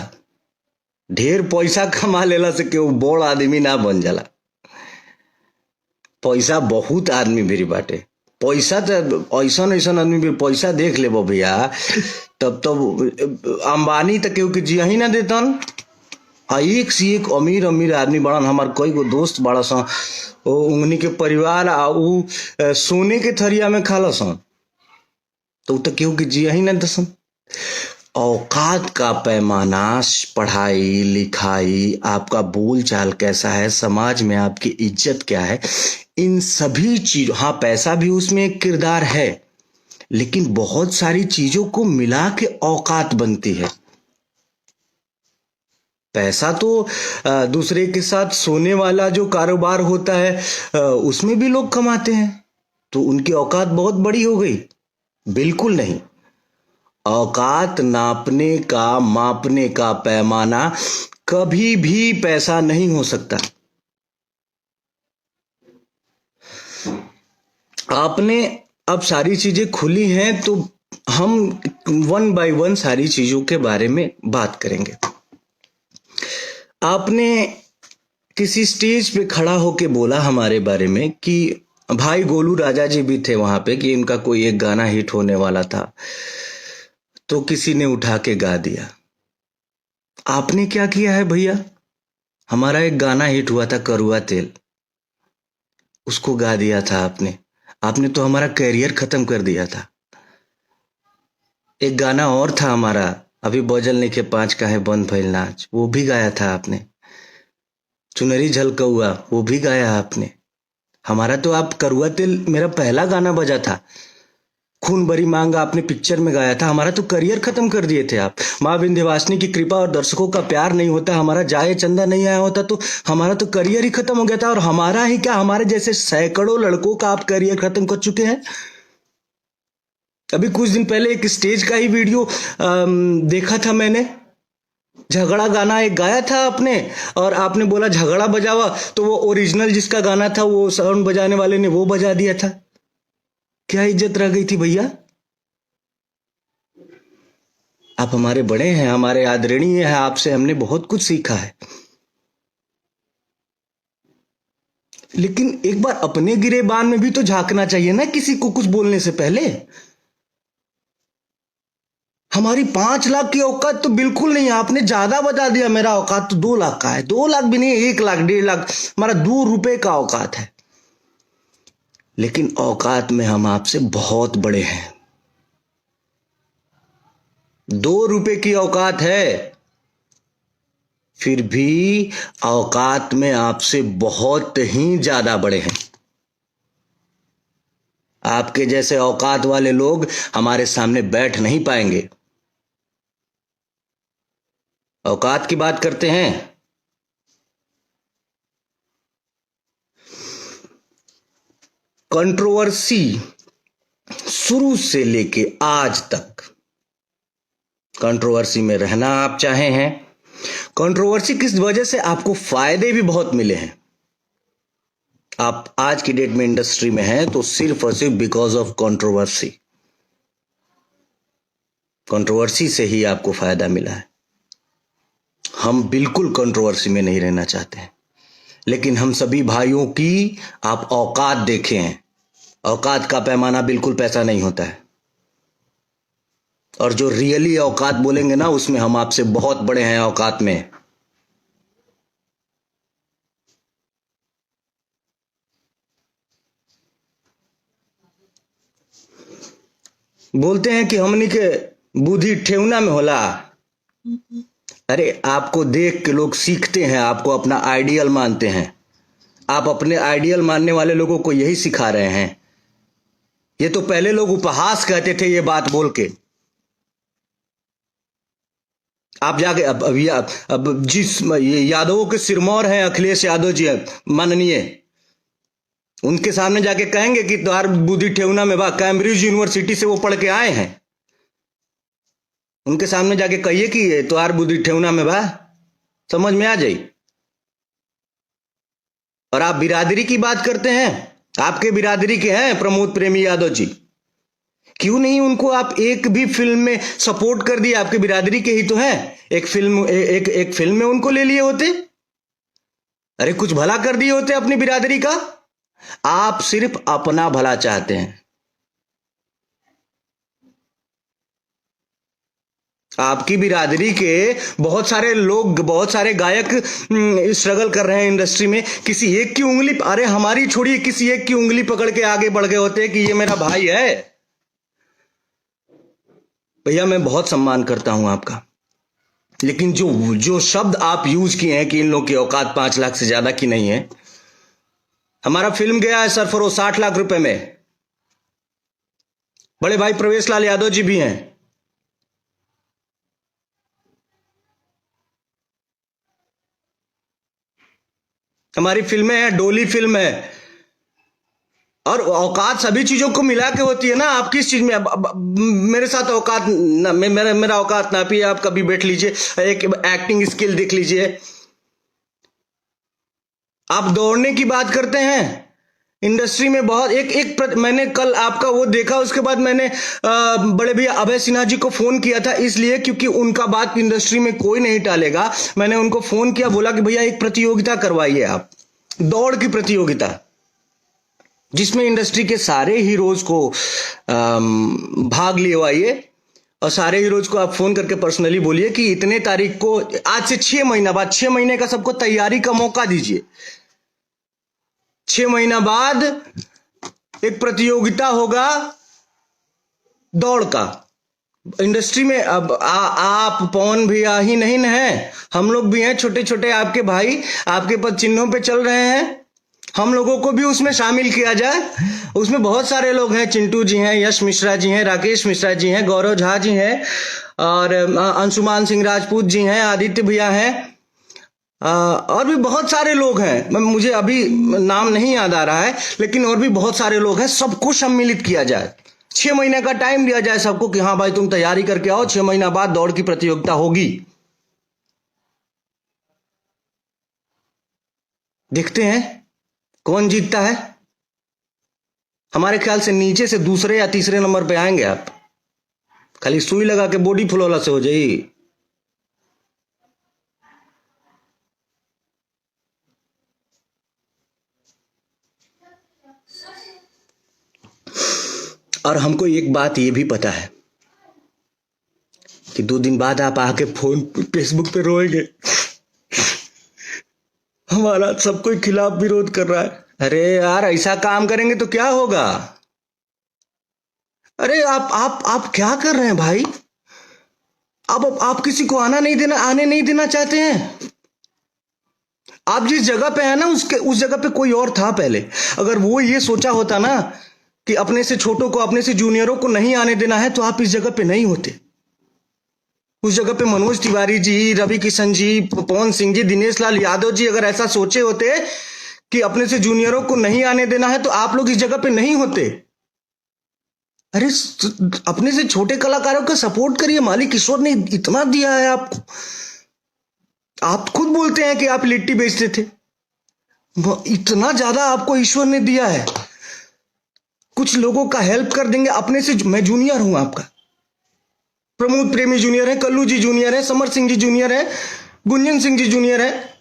ढेर पैसा कमा लेला से केहू बड़ आदमी ना बन जाला। पैसा बहुत आदमी मेरी बाटे, पैसा तो ऐसा ऐसा आदमी भी पैसा देख ले भैया, तब अंबानी तक केहू के जिया ही ना देतन। एक से एक अमीर अमीर आदमी बड़न, हमार कई गो दोस्त बड़ा सा, उंगनी के परिवार उ सोने के थरिया में खाला सन, तो केहू के जिया ही ना दसन। औकात का पैमाना, पढ़ाई लिखाई, आपका बोल चाल कैसा है, समाज में आपकी इज्जत क्या है, इन सभी चीजों, हाँ पैसा भी उसमें एक किरदार है, लेकिन बहुत सारी चीजों को मिला के औकात बनती है। पैसा तो दूसरे के साथ सोने वाला जो कारोबार होता है उसमें भी लोग कमाते हैं, तो उनकी औकात बहुत बड़ी हो गई? बिल्कुल नहीं। औकात नापने का, मापने का पैमाना कभी भी पैसा नहीं हो सकता। आपने अब सारी चीजें खुली हैं, तो हम 1 by 1 सारी चीजों के बारे में बात करेंगे। आपने किसी स्टेज पे खड़ा होके बोला हमारे बारे में कि भाई गोलू राजा जी भी थे वहां पे, कि इनका कोई एक गाना हिट होने वाला था, तो किसी ने उठा के गा दिया। आपने क्या किया है भैया? हमारा एक गाना हिट हुआ था, करुआ तेल, उसको गा दिया था आपने। आपने तो हमारा कैरियर खत्म कर दिया था। एक गाना और था हमारा, अभी बजल नहीं के 5 का है बंद भइल नाच, वो भी गाया था आपने। चुनरी झलकौआ, वो भी गाया आपने। हमारा तो आप करुआ तेल मेरा पहला गाना बजा था। खून भरी मांग आपने पिक्चर में गाया था। हमारा तो करियर खत्म कर दिए थे आप। माँ विंध्यवासिनी की कृपा और दर्शकों का प्यार नहीं होता, हमारा जाए चंदा नहीं आया होता, तो हमारा तो करियर ही खत्म हो गया था। और हमारा ही क्या, हमारे जैसे सैकड़ों लड़कों का आप करियर खत्म कर चुके हैं। अभी कुछ दिन पहले एक स्टेज का ही वीडियो देखा था मैंने, झगड़ा गाना एक गाया था आपने, और आपने बोला झगड़ा बजावा, तो वो ओरिजिनल जिसका गाना था वो साउंड बजाने वाले ने वो बजा दिया था। क्या इज्जत रह गई थी भैया? आप हमारे बड़े हैं, हमारे आदरणीय हैं, आपसे हमने बहुत कुछ सीखा है, लेकिन एक बार अपने गिरेबान में भी तो झांकना चाहिए ना किसी को कुछ बोलने से पहले। हमारी 5 लाख की औकात तो बिल्कुल नहीं है, आपने ज्यादा बता दिया। मेरा औकात तो 2 लाख का है, 2 लाख भी नहीं, 1 लाख 1.5 लाख, हमारा 2 रुपए का औकात है। लेकिन औकात में हम आपसे बहुत बड़े हैं। 2 रुपए की औकात है, फिर भी औकात में आपसे बहुत ही ज्यादा बड़े हैं। आपके जैसे औकात वाले लोग हमारे सामने बैठ नहीं पाएंगे। औकात की बात करते हैं। कंट्रोवर्सी शुरू से लेके आज तक कंट्रोवर्सी में रहना आप चाहे हैं। कंट्रोवर्सी किस वजह से आपको फायदे भी बहुत मिले हैं। आप आज की डेट में इंडस्ट्री में हैं तो सिर्फ और सिर्फ बिकॉज ऑफ कंट्रोवर्सी। कंट्रोवर्सी से ही आपको फायदा मिला है। हम बिल्कुल कंट्रोवर्सी में नहीं रहना चाहते हैं, लेकिन हम सभी भाइयों की आप औकात देखे हैं। औकात का पैमाना बिल्कुल पैसा नहीं होता है, और जो रियली औकात बोलेंगे ना, उसमें हम आपसे बहुत बड़े हैं औकात में। बोलते हैं कि हमनी के बुद्धि ठेवना में होला। अरे आपको देख के लोग सीखते हैं, आपको अपना आइडियल मानते हैं। आप अपने आइडियल मानने वाले लोगों को यही सिखा रहे हैं। ये तो पहले लोग उपहास कहते थे ये बात बोल के। आप जाके अब जिस ये यादवों के सिरमौर हैं अखिलेश यादव जी माननीय, उनके सामने जाके कहेंगे कि तुम्हार बुद्धि ठेवना में बा, कैम्ब्रिज यूनिवर्सिटी से वो पढ़ के आए हैं। उनके सामने जाके कहिए कि तुम्हार बुद्धि ठेवना में बा, समझ में आ जाए। और आप बिरादरी की बात करते हैं, आपके बिरादरी के हैं प्रमोद प्रेमी यादव जी, क्यों नहीं उनको आप एक भी फिल्म में सपोर्ट कर दिए? आपके बिरादरी के ही तो हैं। एक फिल्म में उनको ले लिए होते। अरे कुछ भला कर दिए होते अपनी बिरादरी का। आप सिर्फ अपना भला चाहते हैं। आपकी बिरादरी के बहुत सारे लोग, बहुत सारे गायक स्ट्रगल कर रहे हैं इंडस्ट्री में। किसी एक की उंगली, अरे हमारी छोड़िए, किसी एक की उंगली पकड़ के आगे बढ़ गए होते कि ये मेरा भाई है। भैया मैं बहुत सम्मान करता हूं आपका, लेकिन जो शब्द आप यूज किए हैं कि इन लोगों की औकात 5 लाख से ज्यादा की नहीं है। हमारा फिल्म गया है सरफरोश 60 लाख रुपए में। बड़े भाई प्रवेश लाल यादव जी भी हैं। हमारी फिल्में हैं, डोली फिल्म है, और औकात सभी चीजों को मिला के होती है ना। आप किस चीज में, मेरे साथ औकात ना, मेरा औकात ना पिए। आप कभी बैठ लीजिए, एक एक्टिंग स्किल देख लीजिए। आप दौड़ने की बात करते हैं इंडस्ट्री में बहुत मैंने कल आपका वो देखा, उसके बाद मैंने बड़े भैया अभय सिन्हा जी को फोन किया था, इसलिए क्योंकि उनका बात इंडस्ट्री में कोई नहीं टालेगा। मैंने उनको फोन किया, बोला कि भैया एक प्रतियोगिता करवाइए आप, दौड़ की प्रतियोगिता, जिसमें इंडस्ट्री के सारे हीरोज को भाग लिवाइए, और सारे हीरोज को आप फोन करके पर्सनली बोलिए कि इतने तारीख को, आज से 6 महीना बाद, 6 महीने का सबको तैयारी का मौका दीजिए। 6 महीना बाद एक प्रतियोगिता होगा दौड़ का। इंडस्ट्री में अब आप पवन भैया ही नहीं है, हम लोग भी हैं, छोटे छोटे आपके भाई आपके पद चिन्हों पे चल रहे हैं। हम लोगों को भी उसमें शामिल किया जाए। उसमें बहुत सारे लोग हैं, चिंटू जी हैं, यश मिश्रा जी हैं, राकेश मिश्रा जी हैं, गौरव झा जी हैं, और अंशुमान सिंह राजपूत जी हैं, आदित्य भैया हैं, और भी बहुत सारे लोग हैं। मुझे अभी नाम नहीं याद आ रहा है, लेकिन और भी बहुत सारे लोग हैं। सबको सम्मिलित किया जाए, 6 महीने का टाइम दिया जाए सबको कि हाँ भाई तुम तैयारी करके आओ, 6 महीना बाद दौड़ की प्रतियोगिता होगी। देखते हैं कौन जीतता है। हमारे ख्याल से नीचे से दूसरे या तीसरे नंबर पे आएंगे आप। खाली सुई लगा के बॉडी फुलौला से हो जाएगी। और हमको एक बात ये भी पता है कि 2 दिन बाद आप आके फेसबुक पे रोएंगे, हमारा सब कोई खिलाफ विरोध कर रहा है। अरे यार ऐसा काम करेंगे तो क्या होगा। अरे आप क्या कर रहे हैं भाई। आप किसी को आने नहीं देना चाहते हैं। आप जिस जगह पे है ना, उस जगह पे कोई और था पहले। अगर वो ये सोचा होता ना कि अपने से छोटों को, अपने से जूनियरों को नहीं आने देना है, तो आप इस जगह पे नहीं होते। उस जगह पे मनोज तिवारी जी, रवि किशन जी, पवन सिंह जी, दिनेश लाल यादव जी अगर ऐसा सोचे होते कि अपने से जूनियरों को नहीं आने देना है, तो आप लोग इस जगह पे नहीं होते। अरे अपने से छोटे कलाकारों का सपोर्ट करिए। मालिक ईश्वर ने इतना दिया है आपको। आप खुद बोलते हैं कि आप लिट्टी बेचते थे, इतना ज्यादा आपको ईश्वर ने दिया है। कुछ लोगों का हेल्प कर देंगे अपने से। मैं जूनियर हूं आपका, प्रमोद प्रेमी जूनियर है, कल्लू जी जूनियर है, समर सिंह जी जूनियर है, गुंजन सिंह जी जूनियर है,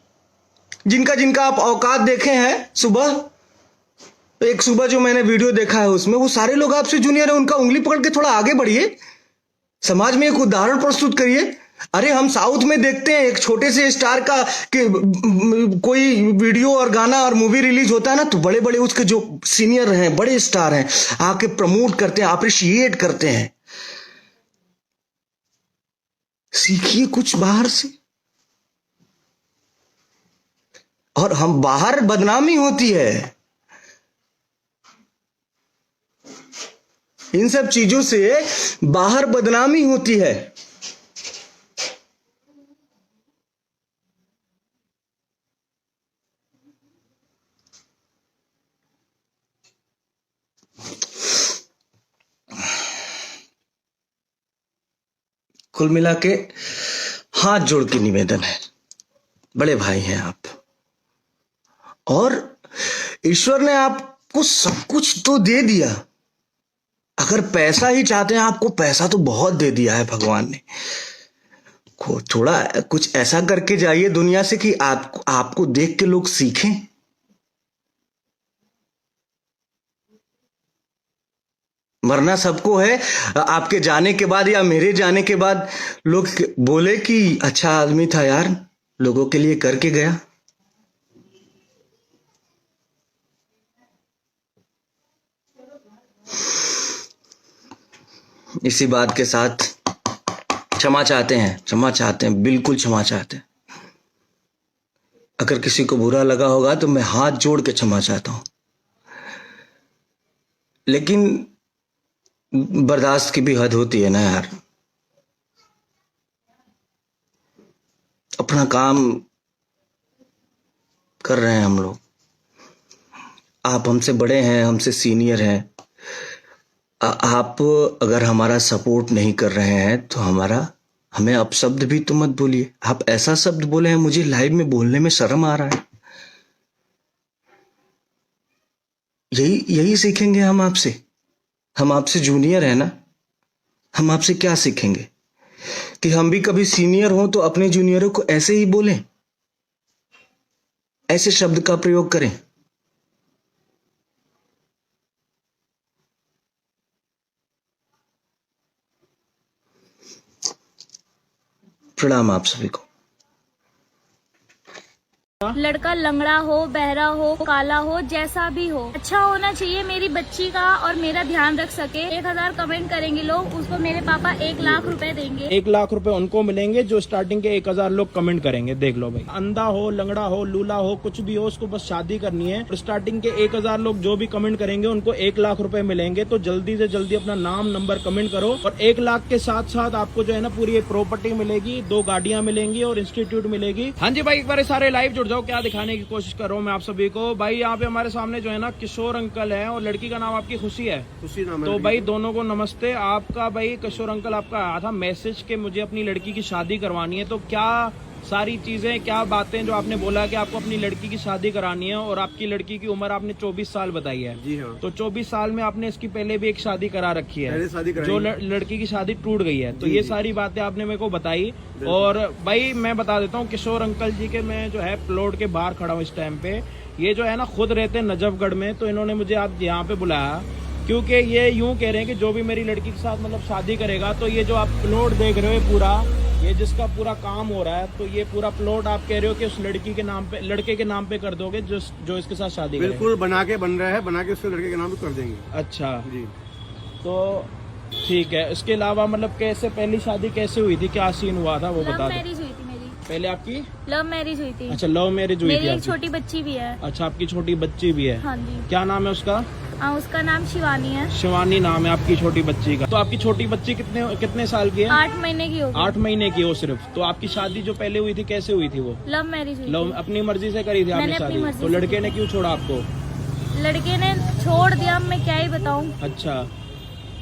जिनका आप औकात देखे हैं। एक सुबह जो मैंने वीडियो देखा है उसमें वो सारे लोग आपसे जूनियर है। उनका उंगली पकड़ के थोड़ा आगे बढ़िए, समाज में एक उदाहरण प्रस्तुत करिए। अरे हम साउथ में देखते हैं, एक छोटे से स्टार का कि कोई वीडियो और गाना और मूवी रिलीज होता है ना, तो बड़े बड़े उसके जो सीनियर हैं, बड़े स्टार हैं, आके प्रमोट करते हैं, अप्रिशिएट करते हैं। सीखिए कुछ बाहर से। और हम बाहर बदनामी होती है इन सब चीजों से, बाहर बदनामी होती है। कुल मिला के हाथ जोड़ के निवेदन है, बड़े भाई हैं आप, और ईश्वर ने आपको सब कुछ तो दे दिया। अगर पैसा ही चाहते हैं, आपको पैसा तो बहुत दे दिया है भगवान ने। थोड़ा कुछ ऐसा करके जाइए दुनिया से कि आपको देख के लोग सीखें। मरना सबको है। आपके जाने के बाद या मेरे जाने के बाद लोग बोले कि अच्छा आदमी था यार, लोगों के लिए करके गया। इसी बात के साथ क्षमा चाहते हैं, बिल्कुल क्षमा चाहते हैं। अगर किसी को बुरा लगा होगा तो मैं हाथ जोड़ के क्षमा चाहता हूं, लेकिन बर्दाश्त की भी हद होती है ना यार। अपना काम कर रहे हैं हम लोग, आप हमसे बड़े हैं, हमसे सीनियर हैं। आप अगर हमारा सपोर्ट नहीं कर रहे हैं तो हमें अपशब्द भी तो मत बोलिए। आप ऐसा शब्द बोले हैं, मुझे लाइव में बोलने में शर्म आ रहा है। यही सीखेंगे हम आपसे। हम आपसे जूनियर है ना, हम आपसे क्या सीखेंगे कि हम भी कभी सीनियर हो तो अपने जूनियरों को ऐसे ही बोलें, ऐसे शब्द का प्रयोग करें। प्रणाम आप सभी को। लड़का लंगड़ा हो, बहरा हो, काला हो, जैसा भी हो, अच्छा होना चाहिए। मेरी बच्ची का और मेरा ध्यान रख सके। 1000 कमेंट करेंगे लोग, उसको मेरे पापा 1 लाख रुपए देंगे। 1 लाख रुपए उनको मिलेंगे जो स्टार्टिंग के 1000 लोग कमेंट करेंगे। देख लो भाई, अंधा हो, लंगड़ा हो, लूला हो, कुछ भी हो, उसको बस शादी करनी है। स्टार्टिंग के 1000 लोग जो भी कमेंट करेंगे उनको 1 लाख रुपए मिलेंगे। तो जल्दी से जल्दी अपना नाम, नंबर कमेंट करो। और 1 लाख के साथ साथ आपको जो है ना पूरी प्रॉपर्टी मिलेगी, 2 गाड़ियां मिलेंगी और इंस्टीट्यूट मिलेगी। हाँ जी भाई, एक बार सारे लाइव जुड़ जाओ। क्या दिखाने की कोशिश कर रहा हूँ मैं आप सभी को। भाई यहाँ पे हमारे सामने जो है ना किशोर अंकल है और लड़की का नाम आपकी खुशी है। खुशी नाम है। तो भाई दोनों को नमस्ते। आपका भाई किशोर अंकल आपका आया था मैसेज के मुझे अपनी लड़की की शादी करवानी है। तो क्या सारी चीजें, क्या बातें जो आपने बोला कि आपको अपनी लड़की की शादी करानी है और आपकी लड़की की उम्र आपने 24 साल बताई है। जी हाँ। तो 24 साल में आपने इसकी पहले भी एक शादी करा रखी है, जो लड़की की शादी टूट गई है। तो ये सारी बातें आपने मेरे को बताई। और भाई मैं बता देता हूँ किशोर अंकल जी के, मैं जो है प्लॉट के बाहर खड़ा हूँ इस टाइम पे। ये जो है ना खुद रहते नजफगढ़ में, तो इन्होंने मुझे आज यहाँ पे बुलाया क्योंकि ये यूं कह रहे हैं कि जो भी मेरी लड़की के साथ मतलब शादी करेगा, तो ये जो आप प्लॉट देख रहे हो पूरा, ये जिसका पूरा काम हो रहा है, तो ये पूरा प्लॉट आप कह रहे हो कि उस लड़की के नाम पे, लड़के के नाम पे कर दोगे जो इसके साथ शादी करेगा। बिल्कुल, बना के बन रहा है, बना के उसके लड़के के नाम पे कर देंगे। अच्छा जी, तो ठीक है। इसके अलावा मतलब कैसे पहली शादी कैसे हुई थी, क्या सीन हुआ था वो बता दो। मैरिज हुई थी मेरी। पहले आपकी लव मैरिज हुई थी। अच्छा, लव मैरिज हुई थी। मेरी एक छोटी बच्ची भी है। अच्छा, आपकी छोटी बच्ची भी है। हाँ जी। क्या नाम है उसका? उसका नाम शिवानी है। शिवानी नाम है आपकी छोटी बच्ची का। तो आपकी छोटी बच्ची कितने साल की है? 8 महीने की होगी। 8 महीने की हो सिर्फ। तो आपकी शादी जो पहले हुई थी कैसे हुई थी वो? लव मैरिज हुई। लव अपनी मर्जी से करी थी आपने शादी? तो लड़के ने क्यों छोड़ा आपको? लड़के ने छोड़ दिया, मैं क्या ही बताऊँ। अच्छा,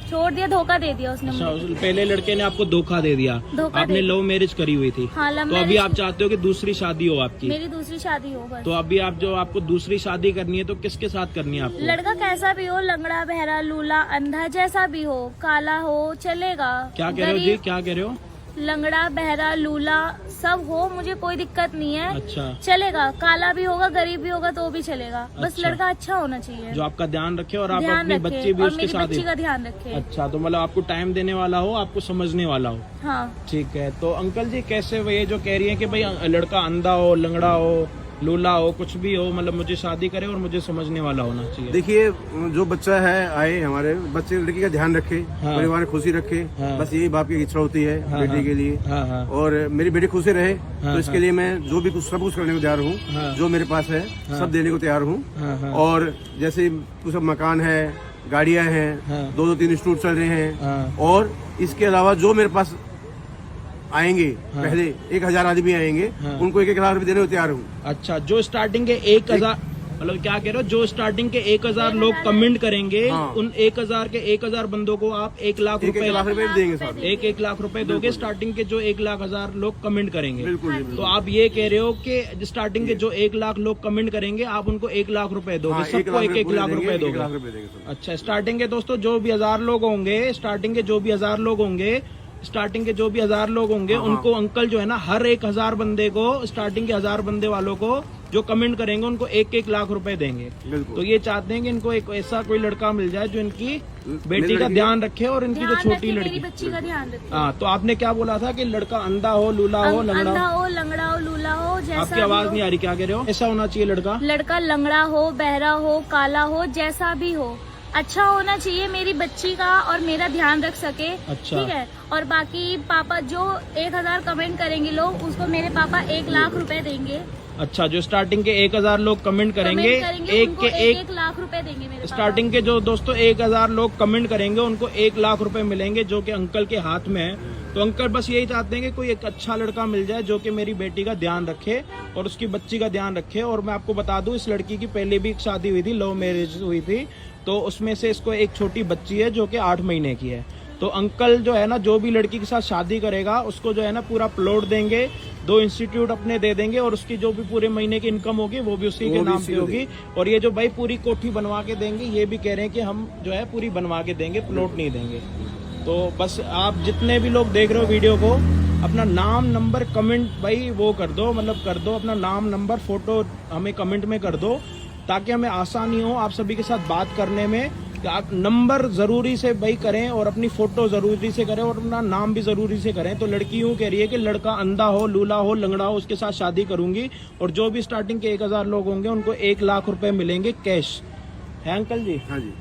छोड़ दिया, धोखा दे दिया उसने। अच्छा, पहले लड़के ने आपको धोखा दे दिया। आपने लव मैरिज करी हुई थी। हाँ, तो अभी आप चाहते हो कि दूसरी शादी हो आपकी? मेरी दूसरी शादी हो बस। तो अभी आपको दूसरी शादी करनी है तो किसके साथ करनी है आपको? लड़का कैसा भी हो, लंगड़ा, बहरा, लूला, अंधा, जैसा भी हो, काला हो, चलेगा। क्या कह रहे हो जी, क्या कह रहे हो? लंगड़ा, बहरा, लूला सब हो, मुझे कोई दिक्कत नहीं है। अच्छा, चलेगा। काला भी होगा, गरीब भी होगा तो भी चलेगा। बस अच्छा, लड़का अच्छा होना चाहिए, जो आपका ध्यान रखे और आप अपनी बच्ची भी उसके साथ बच्ची का ध्यान रखे। अच्छा, तो मतलब आपको टाइम देने वाला हो, आपको समझने वाला हो। हाँ ठीक है। तो अंकल जी कैसे ये जो कह रही है कि भाई लड़का अंधा हो, लंगड़ा हो, लूला हो, कुछ भी हो, मतलब मुझे शादी करे और मुझे समझने वाला होना चाहिए। देखिए, जो बच्चा है आए हमारे बच्चे, लड़की का ध्यान रखे, हाँ, परिवार में खुशी रखे, हाँ, बस यही बाप की इच्छा होती है। हाँ, बेटी के लिए। हाँ, हाँ, और मेरी बेटी खुशी रहे। हाँ, तो इसके लिए मैं जो भी सब कुछ करने को तैयार हूँ। हाँ, जो मेरे पास है सब देने को तैयार हूँ। हाँ, और जैसे कुछ मकान है, गाड़ियाँ हैं, 2-3 इंस्टीट्यूट चल रहे हैं। और इसके अलावा जो मेरे पास आएंगे, पहले 1000 आदमी आएंगे, उनको 1-1 लाख रुपए देने को तैयार हूँ। अच्छा, जो स्टार्टिंग के 1000 मतलब क्या कह रहे हो, जो स्टार्टिंग के 1000 लोग कमेंट करेंगे, उन 1000 के 1000 बंदों को आप 1 लाख रुपए देंगे साहब। 1 लाख रुपए दोगे स्टार्टिंग के जो 1,00,000 लोग कमेंट करेंगे। तो आप ये कह रहे हो कि स्टार्टिंग के जो 1 लाख लोग कमेंट करेंगे आप उनको 1 लाख रुपए दोगे, सबको 1-1 लाख रुपए दोगे। अच्छा, स्टार्टिंग के दोस्तों जो भी 1000 लोग होंगे, स्टार्टिंग के जो भी 1000 लोग होंगे, उनको अंकल जो है ना हर 1000 बंदे को, स्टार्टिंग के 1000 बंदे वालों को जो कमेंट करेंगे उनको 1-1 लाख रुपए देंगे। तो ये चाहते हैं कि इनको एक ऐसा कोई लड़का मिल जाए जो इनकी बेटी का ध्यान रखे और इनकी जो छोटी मेरी लड़की। बच्ची का ध्यान रखे। हाँ, तो आपने क्या बोला था कि लड़का अंधा हो, लूला हो, लंगड़ा अंधा हो? हो, लंगड़ा हो, लूला हो, जैसा आपकी आवाज नहीं आ रही, क्या कह रहे हो? ऐसा होना चाहिए लड़का? लड़का लंगड़ा हो, बहरा हो, काला हो, जैसा भी हो, अच्छा होना चाहिए, मेरी बच्ची का और मेरा ध्यान रख सके। अच्छा। ठीक है। और बाकी पापा जो 1000 कमेंट करेंगे लोग, उसको मेरे पापा 1 लाख रुपए देंगे। अच्छा, जो स्टार्टिंग के 1000 लोग कमेंट करेंगे, उनको 1 लाख रुपए देंगे मेरे स्टार्टिंग के जो दोस्तों 1000 लोग कमेंट करेंगे उनको 1 लाख रुपए मिलेंगे, जो कि अंकल के हाथ में है। तो अंकल बस यही चाहते हैं कि कोई एक अच्छा लड़का मिल जाए जो कि मेरी बेटी का ध्यान रखे और उसकी बच्ची का ध्यान रखे। और मैं आपको बता दूं, इस लड़की की पहले भी एक शादी हुई थी, लव मैरिज हुई थी, तो उसमें से इसको एक छोटी बच्ची है जो कि 8 महीने की है। तो अंकल जो है ना, जो भी लड़की के साथ शादी करेगा उसको जो है ना पूरा प्लॉट देंगे, 2 इंस्टीट्यूट अपने दे देंगे और उसकी जो भी पूरे महीने की इनकम होगी वो भी उसी के नाम पे होगी। और ये जो भाई पूरी कोठी बनवा के देंगे, ये भी कह रहे हैं कि हम जो है पूरी बनवा के देंगे, प्लॉट नहीं देंगे। तो बस आप जितने भी लोग देख रहे हो वीडियो को, अपना नाम, नंबर, कमेंट भाई वो कर दो, मतलब कर दो अपना नाम, नंबर, फोटो हमें कमेंट में कर दो, ताकि हमें आसानी हो आप सभी के साथ बात करने में। आप नंबर जरूरी से भाई करें और अपनी फोटो जरूरी से करें और अपना नाम भी जरूरी से करें। तो लड़की यूं कह रही है कि लड़का अंधा हो, लूला हो, लंगड़ा हो, उसके साथ शादी करूंगी और जो भी स्टार्टिंग के 1000 लोग होंगे उनको 1 लाख रुपए मिलेंगे कैश। है अंकल जी? हाँ जी,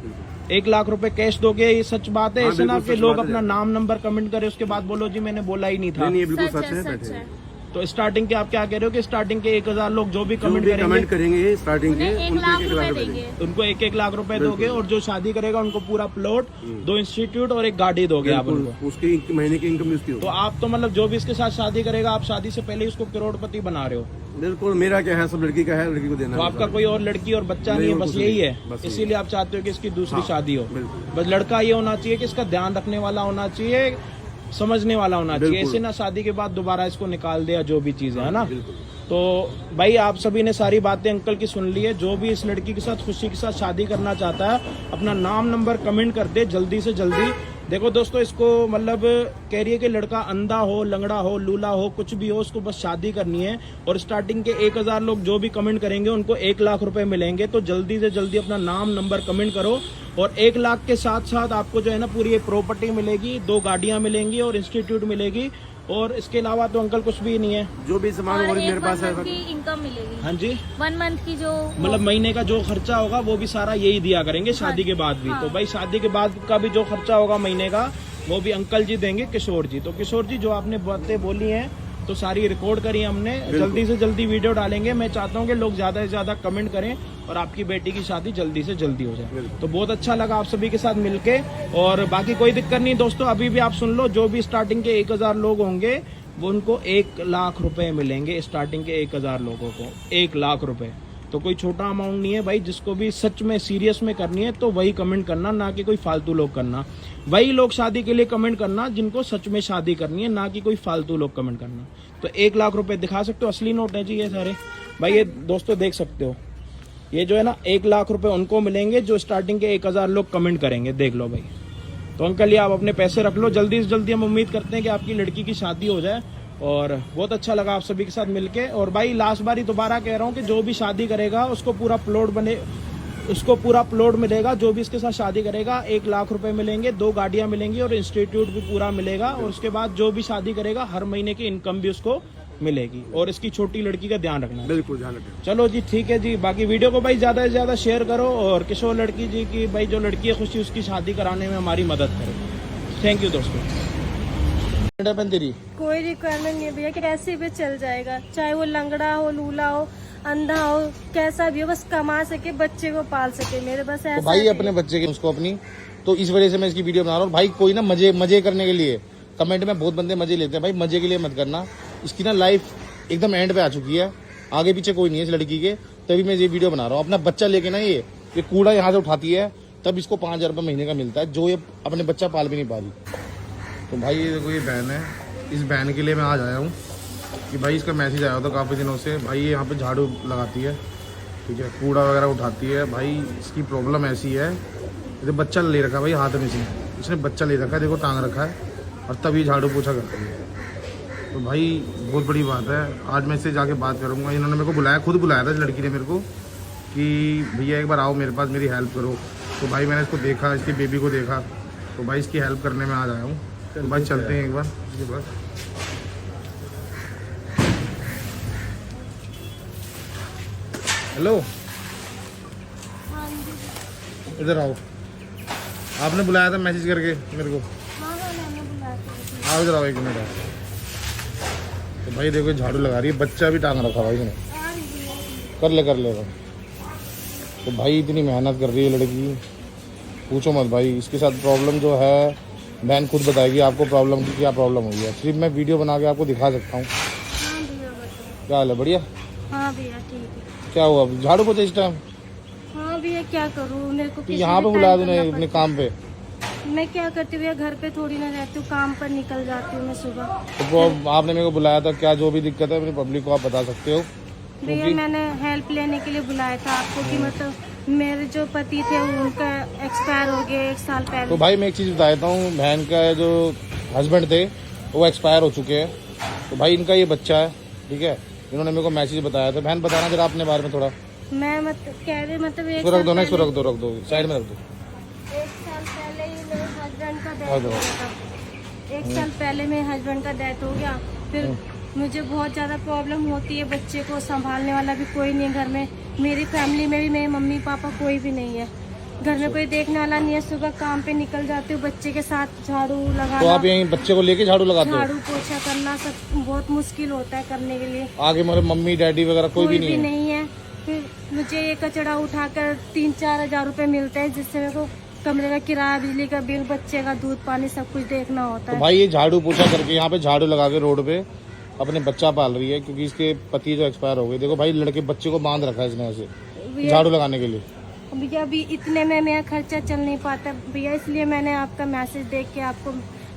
1 लाख रुपए कैश दोगे? ये सच बात है? हाँ, ऐसे ना कि सच लोग बात है। अपना नाम, नंबर कमेंट करें उसके बाद बोलो जी मैंने बोला ही नहीं था। नहीं, बिल्कुल सच है। तो स्टार्टिंग के आप क्या कह रहे हो कि स्टार्टिंग के 1000 लोग जो भी कमेंट करेंगे स्टार्टिंग के, उनको 1 लाख रुपए देंगे। उनको 1 लाख रुपए दोगे और जो शादी करेगा उनको पूरा प्लॉट, 2 इंस्टीट्यूट और 1 गाड़ी दोगे आप उनको। उसकी महीने की इनकम उसकी होगी। तो आप तो मतलब जो भी इसके साथ शादी करेगा, आप शादी से पहले ही उसको करोड़पति बना रहे हो। बिल्कुल, मेरा क्या है, सब लड़की का है, लड़की को देना। तो आपका कोई और लड़की और बच्चा नहीं है, बस यही है, इसीलिए आप चाहते हो कि इसकी दूसरी शादी हो। बस लड़का ये होना चाहिए कि इसका ध्यान रखने वाला होना चाहिए, समझने वाला होना चाहिए, ऐसे ना शादी के बाद दोबारा इसको निकाल दे या जो भी चीज है ना। तो भाई आप सभी ने सारी बातें अंकल की सुन ली है। जो भी इस लड़की के साथ, खुशी के साथ शादी करना चाहता है, अपना नाम, नंबर कमेंट कर दे जल्दी से जल्दी। देखो दोस्तों, इसको मतलब कह रही है कि लड़का अंधा हो, लंगड़ा हो, लूला हो, कुछ भी हो, उसको बस शादी करनी है। और स्टार्टिंग के 1000 लोग जो भी कमेंट करेंगे उनको 1 लाख रुपए मिलेंगे। तो जल्दी से जल्दी अपना नाम, नंबर कमेंट करो। और 1 लाख के साथ साथ आपको जो है ना पूरी प्रॉपर्टी मिलेगी, 2 गाड़ियां मिलेंगी और इंस्टीट्यूट मिलेगी। और इसके अलावा तो अंकल कुछ भी नहीं है। जो भी सामान मेरे पास है, इनकम मिलेगी। हाँ जी, 1 मंथ की जो मतलब महीने का जो खर्चा होगा वो भी सारा यही दिया करेंगे शादी के बाद भी। तो भाई शादी के बाद का भी जो खर्चा होगा महीने का, वो भी अंकल जी देंगे, किशोर जी। तो किशोर जी, जो आपने बातें बोली हैं तो सारी रिकॉर्ड करी हमने, जल्दी से जल्दी वीडियो डालेंगे। मैं चाहता हूँ कि लोग ज्यादा से ज्यादा कमेंट करें और आपकी बेटी की शादी जल्दी से जल्दी हो जाए। तो बहुत अच्छा लगा आप सभी के साथ मिलके। और बाकी कोई दिक्कत नहीं दोस्तों, अभी भी आप सुन लो, जो भी स्टार्टिंग के 1000 लोग होंगे वो उनको 1 लाख रुपए मिलेंगे। स्टार्टिंग के 1000 लोगों को 1 लाख रुपए, तो कोई छोटा अमाउंट नहीं है भाई। जिसको भी सच में सीरियस में करनी है तो वही कमेंट करना, ना कि कोई फालतू लोग करना। वही लोग शादी के लिए कमेंट करना जिनको सच में शादी करनी है, ना कि कोई फालतू लोग कमेंट करना। तो 1 लाख रुपए दिखा सकते हो, असली नोट है जी ये सारे भाई। ये दोस्तों देख सकते हो, ये जो है ना 1 लाख रुपए उनको मिलेंगे जो स्टार्टिंग के 1000 लोग कमेंट करेंगे। देख लो भाई। तो अंकल ये आप अपने पैसे रख लो, जल्दी से जल्दी हम उम्मीद करते हैं कि आपकी लड़की की शादी हो जाए। और बहुत अच्छा लगा आप सभी के साथ मिलके। और भाई लास्ट बारी दोबारा कह रहा हूँ कि जो भी शादी करेगा उसको पूरा प्लॉट मिलेगा। जो भी इसके साथ शादी करेगा 1 लाख रुपए मिलेंगे, 2 गाड़ियां मिलेंगी और इंस्टीट्यूट भी पूरा मिलेगा। और उसके बाद जो भी शादी करेगा हर महीने की इनकम भी उसको मिलेगी। और इसकी छोटी लड़की का ध्यान रखना। बिल्कुल ध्यान रखना। चलो जी, ठीक है जी। बाकी वीडियो को भाई ज्यादा से ज्यादा शेयर करो और किशोर लड़की जी की भाई जो लड़की है खुशी, उसकी शादी कराने में हमारी मदद करो। थैंक यू दोस्तों। कोई रिक्वायरमेंट नहीं है भैया, कैसे भी चल जाएगा, चाहे वो लंगड़ा हो, लूला हो, अंधा हो, कैसा भी हो, बस कमा सके, बच्चे को पाल सके। मेरे बस ऐसा तो भाई अपने बच्चे के उसको अपनी, तो इस वजह से मैं इसकी वीडियो बना रहा हूँ। भाई कोई ना मजे करने के लिए कमेंट में बहुत बंदे मजे लेते हैं, भाई मजे के लिए मत करना। इसकी ना लाइफ एकदम एंड पे आ चुकी है, आगे पीछे कोई नहीं है इस लड़की के, तभी मैं ये वीडियो बना रहा हूँ। अपना बच्चा लेके ना ये कूड़ा यहाँ से उठाती है, तब इसको 5000 रुपये महीने का मिलता है, जो ये अपने बच्चा पाल भी नहीं पा रही। तो भाई ये देखो, ये बहन है, इस बहन के लिए मैं आज आया हूँ कि भाई इसका मैसेज आया था काफ़ी दिनों से। भाई ये यहाँ पे झाड़ू लगाती है, ठीक है, कूड़ा वगैरह उठाती है। भाई इसकी प्रॉब्लम ऐसी है, तो बच्चा ले रखा है भाई हाथ में से, इसने बच्चा ले रखा है, देखो टांग रखा है, और तभी झाड़ू पोछा करती है। तो भाई बहुत बड़ी बात है, आज मैं इससे जाके बात करूँगा। इन्होंने मेरे को बुलाया, खुद बुलाया था इस लड़की ने मेरे को कि भैया एक बार आओ मेरे पास, मेरी हेल्प करो। तो भाई मैंने इसको देखा, इसकी बेबी को देखा, तो भाई इसकी हेल्प करने में आज आया हूँ। तो भाई चलते हैं एक बार इसके पास। हेलो, इधर आओ। आपने बुलाया था मैसेज करके मेरे को? आओ इधर आओ, 1 मिनट आओ। तो भाई देखो झाड़ू लगा रही है, बच्चा भी टांग रखा भाई इसने। कर ले तो भाई इतनी मेहनत कर रही है लड़की, पूछो मत भाई। इसके साथ प्रॉब्लम जो है बहन खुद बताएगी आपको प्रॉब्लम की क्या प्रॉब्लम हुई है। सिर्फ मैं वीडियो बना के आपको दिखा सकता हूँ। क्या हाल है? बढ़िया। हाँ भैया ठीक है। क्या हुआ? झाड़ू पोछा इस टाइम? हाँ भैया क्या करूँ, मेरे को यहाँ पे बुलाया तूने अपने काम पे? मैं क्या करती हूँ, घर पे थोड़ी ना रहती हूँ, काम पर निकल जाती हूँ मैं सुबह। तो आपने मेरे को बुलाया था, क्या जो भी दिक्कत है अपनी पब्लिक को आप बता सकते हो? भैया मैंने हेल्प लेने के लिए बुलाया था आपको कि मतलब मेरे जो पति थे उनका एक्सपायर हो गया 1 साल पहले। तो भाई मैं एक चीज़ बता देता हूँ, बहन का जो हस्बैंड थे वो एक्सपायर हो चुके हैं। तो भाई इनका ये बच्चा है, ठीक है। इन्होंने मेरे को मैसेज बताया था। बहन बताना जरा अपने बारे में थोड़ा। मैं कह रही मतलब रख दो ना, इसको रख दो साइड में रख दो। 1 साल पहले ही मेरे हस्बैंड का डेथ हो गया था। 1 साल पहले मेरे हस्बैंड का डेथ हो गया। फिर मुझे बहुत ज़्यादा प्रॉब्लम होती है, बच्चे को संभालने वाला भी कोई नहीं है घर में। मेरी फैमिली में भी मेरे मम्मी पापा कोई भी नहीं है, घर में कोई देखने वाला नहीं है। सुबह काम पे निकल जाती हूँ, बच्चे के साथ झाड़ू लगाना। तो आप यहीं बच्चे को लेके झाड़ू लगाते हो? झाड़ू पोछा करना सब बहुत मुश्किल होता है करने के लिए। आगे मेरे मम्मी डैडी वगैरह कोई भी नहीं है। फिर मुझे ये कचड़ा उठाकर 3-4 हज़ार रुपए मिलते हैं, जिससे मेरे को कमरे का किराया, बिजली का बिल, बच्चे का दूध पानी सब कुछ देखना होता है। तो भाई ये झाड़ू पोछा करके यहाँ पे झाड़ू लगा के रोड पे अपने बच्चा पाल रही है, क्योंकि इसके पति जो एक्सपायर हो गए। देखो भाई लड़के बच्चे को बांध रखा है इसने ऐसे झाड़ू लगाने के लिए। भैया अभी इतने में मेरा खर्चा चल नहीं पाता भैया, इसलिए मैंने आपका मैसेज देख के आपको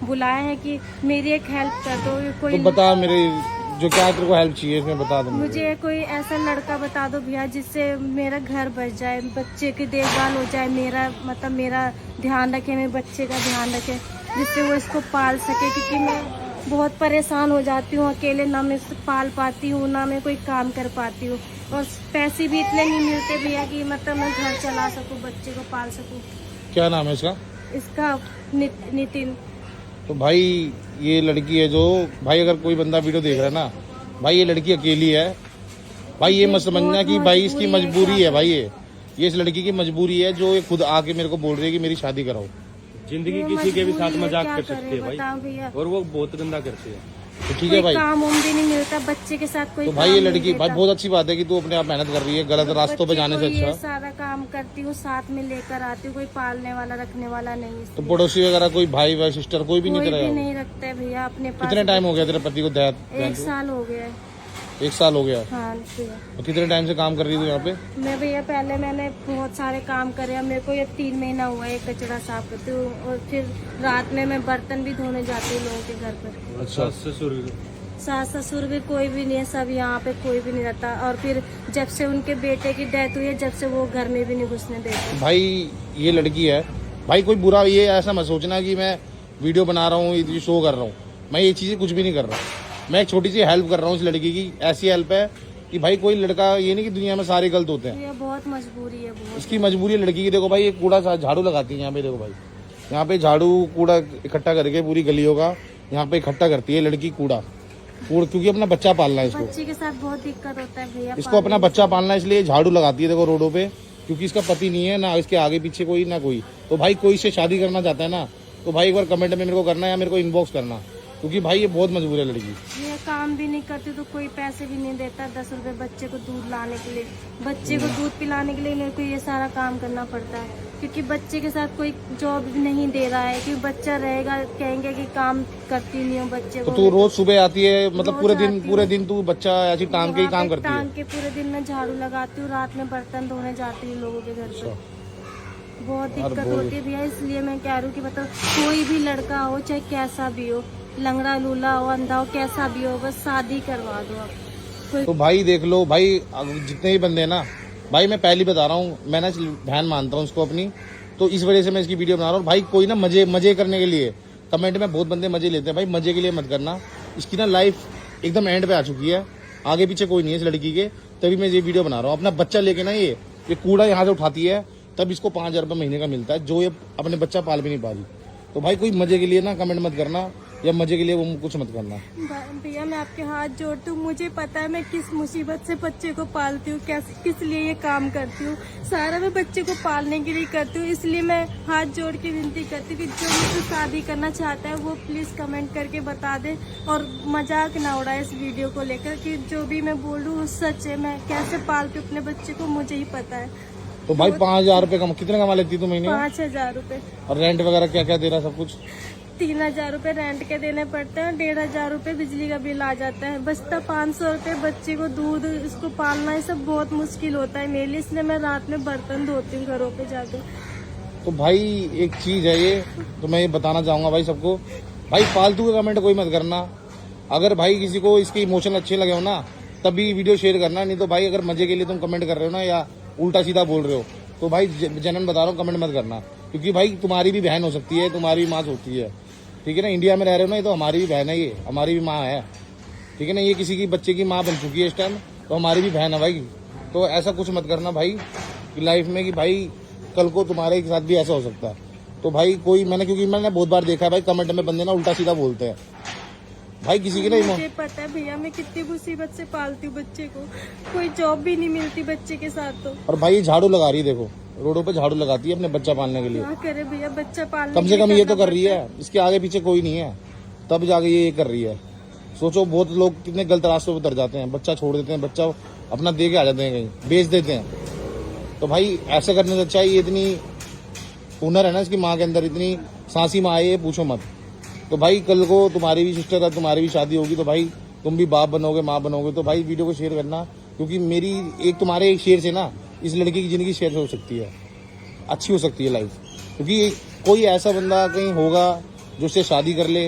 बुलाया है कि मेरी एक हेल्प कर दो। कोई तो बता मेरे जो क्या तेरे को हेल्प चाहिए इसमें बता दो मुझे। कोई ऐसा लड़का बता दो भैया जिससे मेरा घर बच जाए, बच्चे की देखभाल हो जाए, मेरा मतलब मेरा ध्यान रखे, मेरे बच्चे का ध्यान रखे, जिससे वो इसको पाल सके। क्योंकि मैं बहुत परेशान हो जाती हूँ अकेले, ना मैं पाल पाती हूँ ना मैं कोई काम कर पाती हूँ, और पैसे भी इतने नहीं मिलते भैया कि मतलब मैं घर चला सकूँ, बच्चे को पाल सकूँ। क्या नाम है इसका? इसका नितिन। तो भाई ये लड़की है जो, भाई अगर कोई बंदा वीडियो देख रहा है ना, भाई ये लड़की अकेली है भाई। ये मत समझना कि भाई इसकी मजबूरी है भाई, ये इस लड़की की मजबूरी है जो ये खुद आके मेरे को बोल रही है कि मेरी शादी कराओ। जिंदगी किसी के भी साथ मजाक कर सकती है भाई, और वो बहुत गंदा करती है। तो ठीक है भाई, काम उम भी नहीं मिलता, बच्चे के साथ कोई। तो भाई ये लड़की भाई बहुत अच्छी बात है कि तू अपने आप मेहनत कर रही है, गलत रास्तों पे जाने से अच्छा। सारा काम करती हूँ, साथ में लेकर आती हूँ, कोई पालने वाला रखने वाला नहीं। तो पड़ोसी वगैरह कोई भाई व सिस्टर कोई भी नहीं तेरा? नहीं रखते भैया अपने पास। कितने टाइम हो गया तेरे पति को डेथ? 1 साल हो गया। 1 साल हो गया? हाँ। तो कितने टाइम से काम कर रही थी यहाँ पे? मैं भैया पहले मैंने बहुत सारे काम करे, मेरे को ये 3 महीना हुआ है कचरा साफ करती हूँ, और फिर रात में मैं बर्तन भी धोने जाती हूँ लोगों के घर पर। अच्छा। सास ससुर भी कोई भी नहीं है, सब यहाँ पे कोई भी नहीं रहता। और फिर जब से उनके बेटे की डेथ हुई है, जब से वो घर में भी नहीं घुसने देते। भाई ये लड़की है भाई, कोई बुरा ये ऐसा मत सोचना कि मैं वीडियो बना रहा हूँ, ये शो कर रहा हूँ, मैं ये चीजें कुछ भी नहीं कर रहा। मैं एक छोटी सी हेल्प कर रहा हूँ इस लड़की की। ऐसी हेल्प है कि भाई कोई लड़का, ये नहीं कि दुनिया में सारे गलत होते हैं, ये बहुत मजबूरी है, बहुत। इसकी मजबूरी है लड़की की। देखो भाई ये कूड़ा झाड़ू लगाती है यहाँ पे, देखो भाई यहाँ पे झाड़ू कूड़ा इकट्ठा करके पूरी गलियों का यहाँ पे इकट्ठा करती है लड़की कूड़ा, क्योंकि अपना बच्चा पालना है इसको। बच्चे के साथ बहुत दिक्कत होता है भैया, इसको अपना बच्चा पालना है, इसलिए झाड़ू लगाती है देखो रोडों पे, क्योंकि इसका पति नहीं है ना, इसके आगे पीछे कोई ना कोई। तो भाई कोई से शादी करना चाहता है ना, तो भाई एक बार कमेंट में मेरे को करना या मेरे को इनबॉक्स करना, क्योंकि भाई ये बहुत मजबूर है लड़की। ये काम भी नहीं करती तो कोई पैसे भी नहीं देता। 10 रुपए बच्चे को दूध लाने के लिए, बच्चे को दूध पिलाने के लिए मेरे को ये सारा काम करना पड़ता है, क्योंकि बच्चे के साथ कोई जॉब नहीं दे रहा है। क्योंकि बच्चा रहेगा कहेंगे कि काम करती नहीं हूँ बच्चे को। तो तू रोज सुबह आती है, मतलब पूरे दिन तू बच्चा ऐसी टांग के ही काम करती है? टांग के पूरे दिन मैं झाड़ू लगाती हूँ, रात में बर्तन धोने जाती हूँ लोगों के घर पे। बहुत दिक्कत होती है भैया, इसलिए मैं कह रही हूँ कि मतलब कोई भी लड़का हो, चाहे कैसा भी हो, लंगड़ा लूला हो, अंधा हो, कैसा भी हो, बस शादी करवा दो आप। तो भाई देख लो भाई, जितने ही बंदे ना भाई, मैं पहले बता रहा हूँ, मैं ना बहन मानता हूँ उसको अपनी, तो इस वजह से मैं इसकी वीडियो बना रहा हूँ। भाई कोई ना मजे करने के लिए, कमेंट में बहुत बंदे मजे लेते हैं, भाई मजे के लिए मत करना। इसकी ना लाइफ एकदम एंड पे आ चुकी है, आगे पीछे कोई नहीं है इस लड़की के, तभी मैं ये वीडियो बना रहा हूँ। अपना बच्चा लेके ना ये कूड़ा यहाँ से उठाती है, तब इसको 5,000 रुपये महीने का मिलता है, जो ये अपने बच्चा पाल भी नहीं पा रही। तो भाई कोई मजे के लिए ना कमेंट मत करना, या मजे के लिए वो कुछ मत करना। भैया मैं आपके हाथ जोड़ती हूँ, मुझे पता है मैं किस मुसीबत से बच्चे को पालती हूँ, कैसे किस लिए ये काम करती हूँ, सारा मैं बच्चे को पालने के लिए करती हूँ। इसलिए मैं हाथ जोड़ के विनती करती हूँ कि जो मुझसे शादी करना चाहता है वो प्लीज कमेंट करके बता दे, और मजाक ना उड़ाए इस वीडियो को लेकर कि जो भी मैं बोल रही हूँ सच है। मैं कैसे पालती हूँ अपने बच्चे को मुझे ही पता है। तो भाई 5,000 रुपये कितने कमा लेती तू महीने में? 5,000 रुपए। और रेंट वगैरह क्या क्या दे रहा सब कुछ? 3,000 रुपए रेंट के देने पड़ते हैं, 1,500 रुपए बिजली का बिल आ जाता है, बचता 500 रुपए। बच्चे को दूध इसको पालना ये सब बहुत मुश्किल होता है मेरे लिए, इसलिए मैं रात में बर्तन धोती हूँ घरों पे जाकर। तो भाई एक चीज है ये, तो मैं ये बताना चाहूंगा भाई सबको, भाई फालतू के कमेंट कोई मत करना। अगर भाई किसी को इसके इमोशन अच्छे लगे हो ना तभी वीडियो शेयर करना, नहीं तो भाई अगर मजे के लिए तुम कमेंट कर रहे हो ना या उल्टा सीधा बोल रहे हो तो भाई जनन बता रहा हूँ कमेंट मत करना, क्योंकि भाई तुम्हारी भी बहन हो सकती है, तुम्हारी भी माँ होती है, ठीक है ना। इंडिया में रह रहे हो ना, ये तो हमारी भी बहन है, ये हमारी भी माँ है, ठीक है ना। ये किसी की बच्चे की माँ बन चुकी है इस टाइम, तो हमारी भी बहन है भाई। तो ऐसा कुछ मत करना भाई कि लाइफ में कि भाई कल को तुम्हारे साथ भी ऐसा हो सकता है। तो भाई कोई क्योंकि मैंने बहुत बार देखा है भाई कमेंट में बंदे ना उल्टा सीधा बोलते हैं भाई किसी की ना। मुझे पता है भैया मैं कितनी मुसीबत से पालती हूँ बच्चे को, कोई जॉब भी नहीं मिलती बच्चे के साथ। तो और भाई झाड़ू लगा रही है, देखो रोडों पे झाड़ू लगाती है अपने बच्चा पालने के लिए। क्या करे भैया, बच्चा पालने कम से कम ये तो कर रही है, इसके आगे पीछे कोई नहीं है, तब जाके ये कर रही है। सोचो बहुत लोग कितने गलत रास्तों पर उतर जाते हैं, बच्चा छोड़ देते हैं, बच्चा अपना दे के आ जाते हैं, कहीं बेच देते हैं। तो भाई ऐसा करने से अच्छा ये इतनी हुनर है ना इसकी माँ के अंदर, इतनी सांसी माँ है ये पूछो मत। तो भाई कल को तुम्हारी भी सिस्टर है, तुम्हारी भी शादी होगी तो भाई तुम भी बाप बनोगे, माँ बनोगे, तो भाई वीडियो को शेयर करना, क्योंकि मेरी तुम्हारे एक शेयर से ना इस लड़की की जिंदगी शेयर हो सकती है, अच्छी हो सकती है लाइफ। क्योंकि कोई ऐसा बंदा कहीं होगा जो उससे शादी कर ले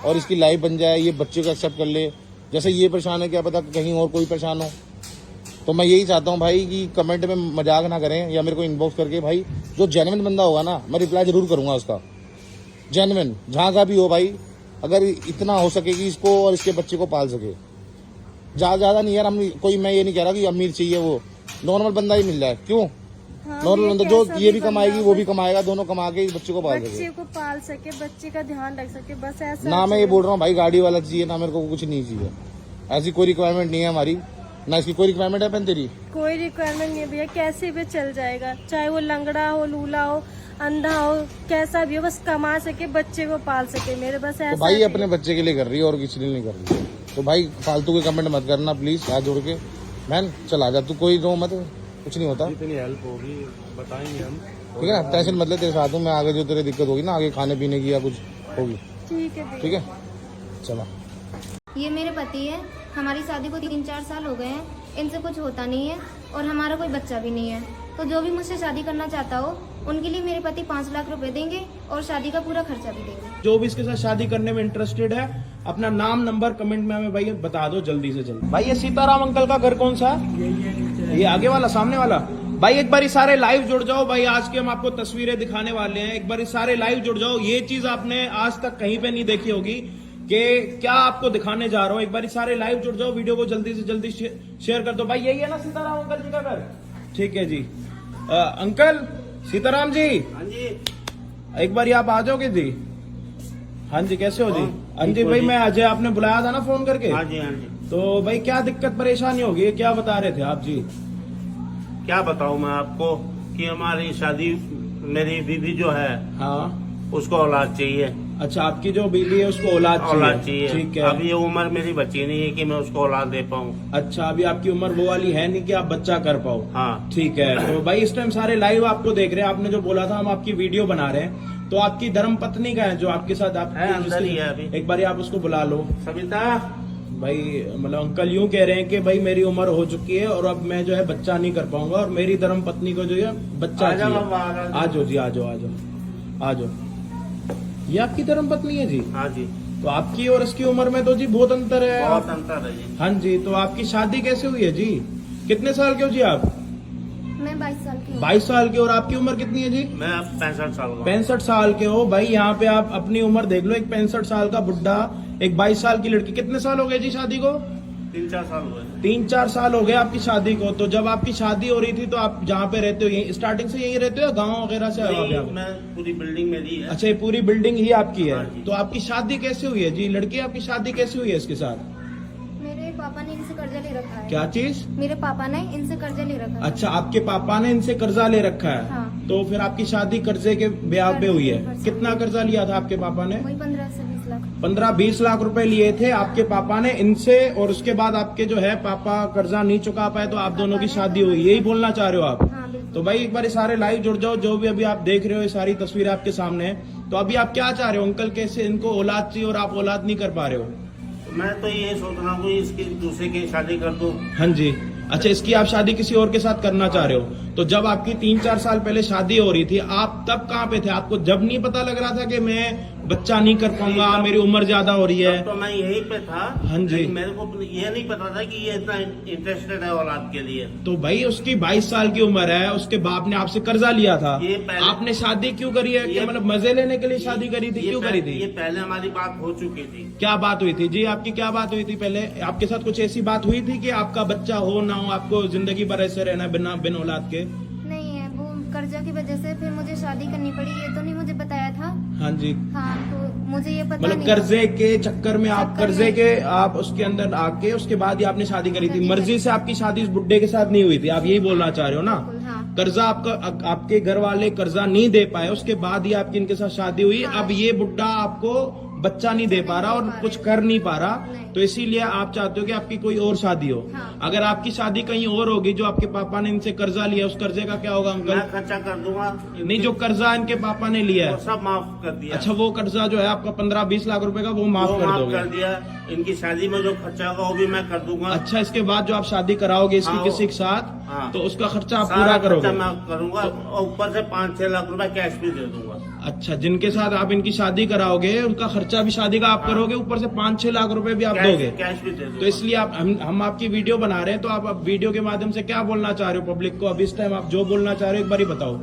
और इसकी लाइफ बन जाए, ये बच्चे को एक्सेप्ट कर ले। जैसे ये परेशान है, क्या पता कहीं और कोई परेशान हो। तो मैं यही चाहता हूँ भाई कि कमेंट में मजाक ना करें, या मेरे को इनबॉक्स करके भाई जो जेन्युइन बंदा होगा ना मैं रिप्लाई जरूर करूंगा उसका, जेन्युइन जहाँ का भी हो भाई। अगर इतना हो सके कि इसको और इसके बच्चे को पाल सके, ज्यादा नहीं यार, हम कोई, मैं ये नहीं कह रहा कि अमीर चाहिए, वो नॉर्मल बंदा ही मिल जाए, क्यों नॉर्मल बंदा जो ये भी कमाएगी वो भी कमाएगा, दोनों कमा के बच्चे को पाल सके, बच्चे का ध्यान रख सके, बस ऐसा। ना मैं ये बोल रहा हूँ भाई गाड़ी वाला चाहिए, ना मेरे को कुछ नहीं चाहिए, ऐसी कोई रिक्वायरमेंट नहीं है हमारी, ना इसकी कोई रिक्वायरमेंट है। तेरी कोई रिक्वायरमेंट नहीं है भैया, कैसे भी चल जाएगा, चाहे वो लंगड़ा हो, लूला हो, अंधा हो, कैसा भी हो, बस कमा सके, बच्चे को पाल सके, मेरे बस ऐसा। तो भाई अपने बच्चे के लिए कर रही है और किसी लिए नहीं कर रही। तो भाई फालतू के कमेंट मत करना प्लीज, हाथ जोड़ के। बहन चला जा तू, कोई रो मत, कुछ नहीं होता, जितनी हेल्प होगी बताएंगे हम, ठीक है ना। टेंशन मत ले, तेरे साथ हूँ मैं, आगे जो तेरे दिक्कत होगी ना आगे खाने पीने की या कुछ होगी, ठीक है चला। ये मेरे पति है, हमारी शादी को 3-4 साल हो गए हैं, इनसे कुछ होता नहीं है और हमारा कोई बच्चा भी नहीं है। तो जो भी मुझसे शादी करना चाहता हो उनके लिए मेरे पति 5 लाख रुपए देंगे और शादी का पूरा खर्चा भी देंगे। जो भी इसके साथ शादी करने में इंटरेस्टेड है अपना नाम नंबर कमेंट में हमें भाई बता दो जल्दी से जल्दी। भाई ये सीताराम अंकल का घर कौन सा? ये आगे वाला, सामने वाला। भाई एक बार सारे लाइव जुड़ जाओ भाई, आज के हम आपको तस्वीरें दिखाने वाले हैं, एक बार सारे लाइव जुड़ जाओ। ये चीज आपने आज तक कहीं पे नहीं देखी होगी कि क्या आपको दिखाने जा रहा हूँ। एक बार सारे लाइव जुड़ जाओ, वीडियो को जल्दी से जल्दी शेयर कर दो। भाई यही है ना सीताराम अंकल जी का घर? ठीक है जी। अंकल सीताराम जी, हाँ जी, एक बार आप आ जाओगे जी? हाँ जी, कैसे हो जी? हाँ जी भाई, मैं अजय, आपने बुलाया था ना फोन करके? हाँ जी, हाँ जी। तो भाई क्या दिक्कत परेशानी होगी, क्या बता रहे थे आप जी? क्या बताऊं मैं आपको कि हमारी शादी, मेरी बीवी जो है, हाँ, उसको औलाद चाहिए। अच्छा, आपकी जो बीवी है उसको औलाद चाहिए। ठीक है। अभी ये उम्र मेरी बची नहीं है कि मैं उसको औलाद दे पाऊँ। अच्छा, अभी आपकी उम्र वो वाली है नहीं कि आप बच्चा कर पाओ। हाँ ठीक है। तो भाई इस टाइम सारे लाइव आपको देख रहे हैं, आपने जो बोला था हम आपकी वीडियो बना रहे हैं। तो आपकी धर्म पत्नी का है जो आपके साथ आप अंदर ही है अभी। एक बार आप उसको बुला लो। सविता भाई मतलब अंकल यूं कह रहे हैं कि भाई मेरी उम्र हो चुकी है और अब मैं जो है बच्चा नहीं कर पाऊंगा और मेरी धर्म पत्नी को जो है बच्चा चाहिए। आ जाओ जी, आ जाओ, आ जाओ, आ जाओ। ये आपकी धर्म पत्नी है जी? हाँ जी। तो आपकी और इसकी उम्र में तो जी बहुत अंतर है। बहुत अंतर है जी। हाँ जी। तो आपकी शादी कैसे हुई है जी? कितने साल के हो जी आप? मैं 22 साल की हूँ। 22 साल की। और आपकी उम्र कितनी है जी? मैं 65 साल का। 65 साल के हो भाई। यहाँ पे आप अपनी उम्र देख लो, एक 65 साल का बुढ़ा, एक 22 साल की लड़की। कितने साल हो गए जी शादी को? 3-4 साल हुए। 3-4 साल हो गए आपकी शादी को। तो जब आपकी शादी हो रही थी तो आप जहाँ पे रहते हो यही स्टार्टिंग से यही रहते हो, गाँव वगैरह से? मैं पूरी बिल्डिंग मेरी है। अच्छा, ये पूरी बिल्डिंग ही आपकी है। तो आपकी शादी कैसे हुई है जी? लड़की आपकी शादी कैसे हुई है इसके साथ? मेरे पापा ने इनसे कर्जा ले रखा है। क्या चीज? मेरे पापा ने इनसे कर्जा ले रखा है। अच्छा, आपके पापा ने इनसे कर्जा ले रखा है। हाँ। तो फिर आपकी शादी कर्जे के ब्याह पे हुई है। कितना कर्जा लिया था आपके पापा ने? वही 15 से 20 लाख। 15-20 लाख रुपए लिए थे आपके पापा ने इनसे, और उसके बाद आपके जो है पापा कर्जा नहीं चुका पाए तो आप दोनों की शादी हुई, यही बोलना चाह रहे हो आप? तो भाई एक बार सारे लाइव जुड़ जाओ, जो भी अभी आप देख रहे हो ये सारी तस्वीर आपके सामने है। तो अभी आप क्या चाह रहे हो अंकल? कैसे इनको औलाद चाहिए और आप औलाद नहीं कर पा रहे हो? मैं तो ये सोच रहा हूँ इसकी दूसरे की शादी कर दूं। हाँ जी। अच्छा, इसकी आप शादी किसी और के साथ करना चाह रहे हो? तो जब आपकी 3-4 साल पहले शादी हो रही थी, आप तब कहाँ पे थे? आपको जब नहीं पता लग रहा था कि मैं बच्चा नहीं कर पाऊंगा, मेरी उम्र ज्यादा हो रही है? तो मैं यहीं पे था। हाँ जी। मेरे को ये नहीं पता था कि ये इतना इंटरेस्टेड है औलाद के लिए। तो भाई उसकी 22 साल की उम्र है, उसके बाप ने आपसे कर्जा लिया था, आपने शादी क्यों करी है? कि मतलब मजे लेने के लिए शादी करी थी? क्यों करी थी? ये पहले हमारी बात हो चुकी थी। क्या बात हुई थी जी? आपकी क्या बात हुई थी पहले? आपके साथ कुछ ऐसी बात हुई थी कि आपका बच्चा हो ना हो, आपको जिंदगी भर ऐसे रहना बिन औलाद के? नहीं है, वो कर्जा की वजह से फिर मुझे शादी करनी पड़ी, ये तो नहीं मुझे बताया था। हाँ जी। हाँ, तो मुझे ये पता मतलब नहीं। कर्जे के चक्कर में आप कर्जे के आप उसके अंदर आके उसके बाद ही आपने शादी करी थी। मर्जी से आपकी शादी उस बुड्ढे के साथ नहीं हुई थी, आप यही बोलना चाह रहे हो ना? कर्जा आपके घर वाले कर्जा नहीं दे पाए, उसके बाद ही आपकी इनके साथ शादी हुई। अब ये बुड्ढा आपको बच्चा नहीं दे पा रहा और कुछ कर नहीं पा रहा, तो इसीलिए आप चाहते हो कि आपकी कोई और शादी हो। अगर आपकी शादी कहीं और होगी, जो आपके पापा ने इनसे कर्जा लिया, उस कर्जे का क्या होगा अंकल? मैं खर्चा कर दूंगा। नहीं, जो कर्जा इनके पापा ने लिया है सब माफ कर दिया। अच्छा, वो कर्जा जो है आपका 15-20 लाख रुपए का, वो माफ कर दोगे? कर दिया। इनकी शादी में जो खर्चा होगा वो भी मैं कर दूंगा। अच्छा, इसके बाद जो आप शादी कराओगे इसकी किसी के साथ, तो उसका खर्चा आप पूरा करोगे? मैं करूंगा और ऊपर से 5-6 लाख रुपए कैश भी दे दूंगा। अच्छा, जिनके साथ आप इनकी शादी कराओगे उनका खर्चा भी शादी का आप करोगे, ऊपर से 5-6 लाख रुपए भी आप दोगे? कैश भी दे दूंगा। तो इसलिए आप हम आपकी वीडियो बना रहे हैं, तो आप वीडियो के माध्यम से क्या बोलना चाह रहे हो पब्लिक को? अब इस टाइम आप जो बोलना चाह रहे हो एक बार ही बताओ।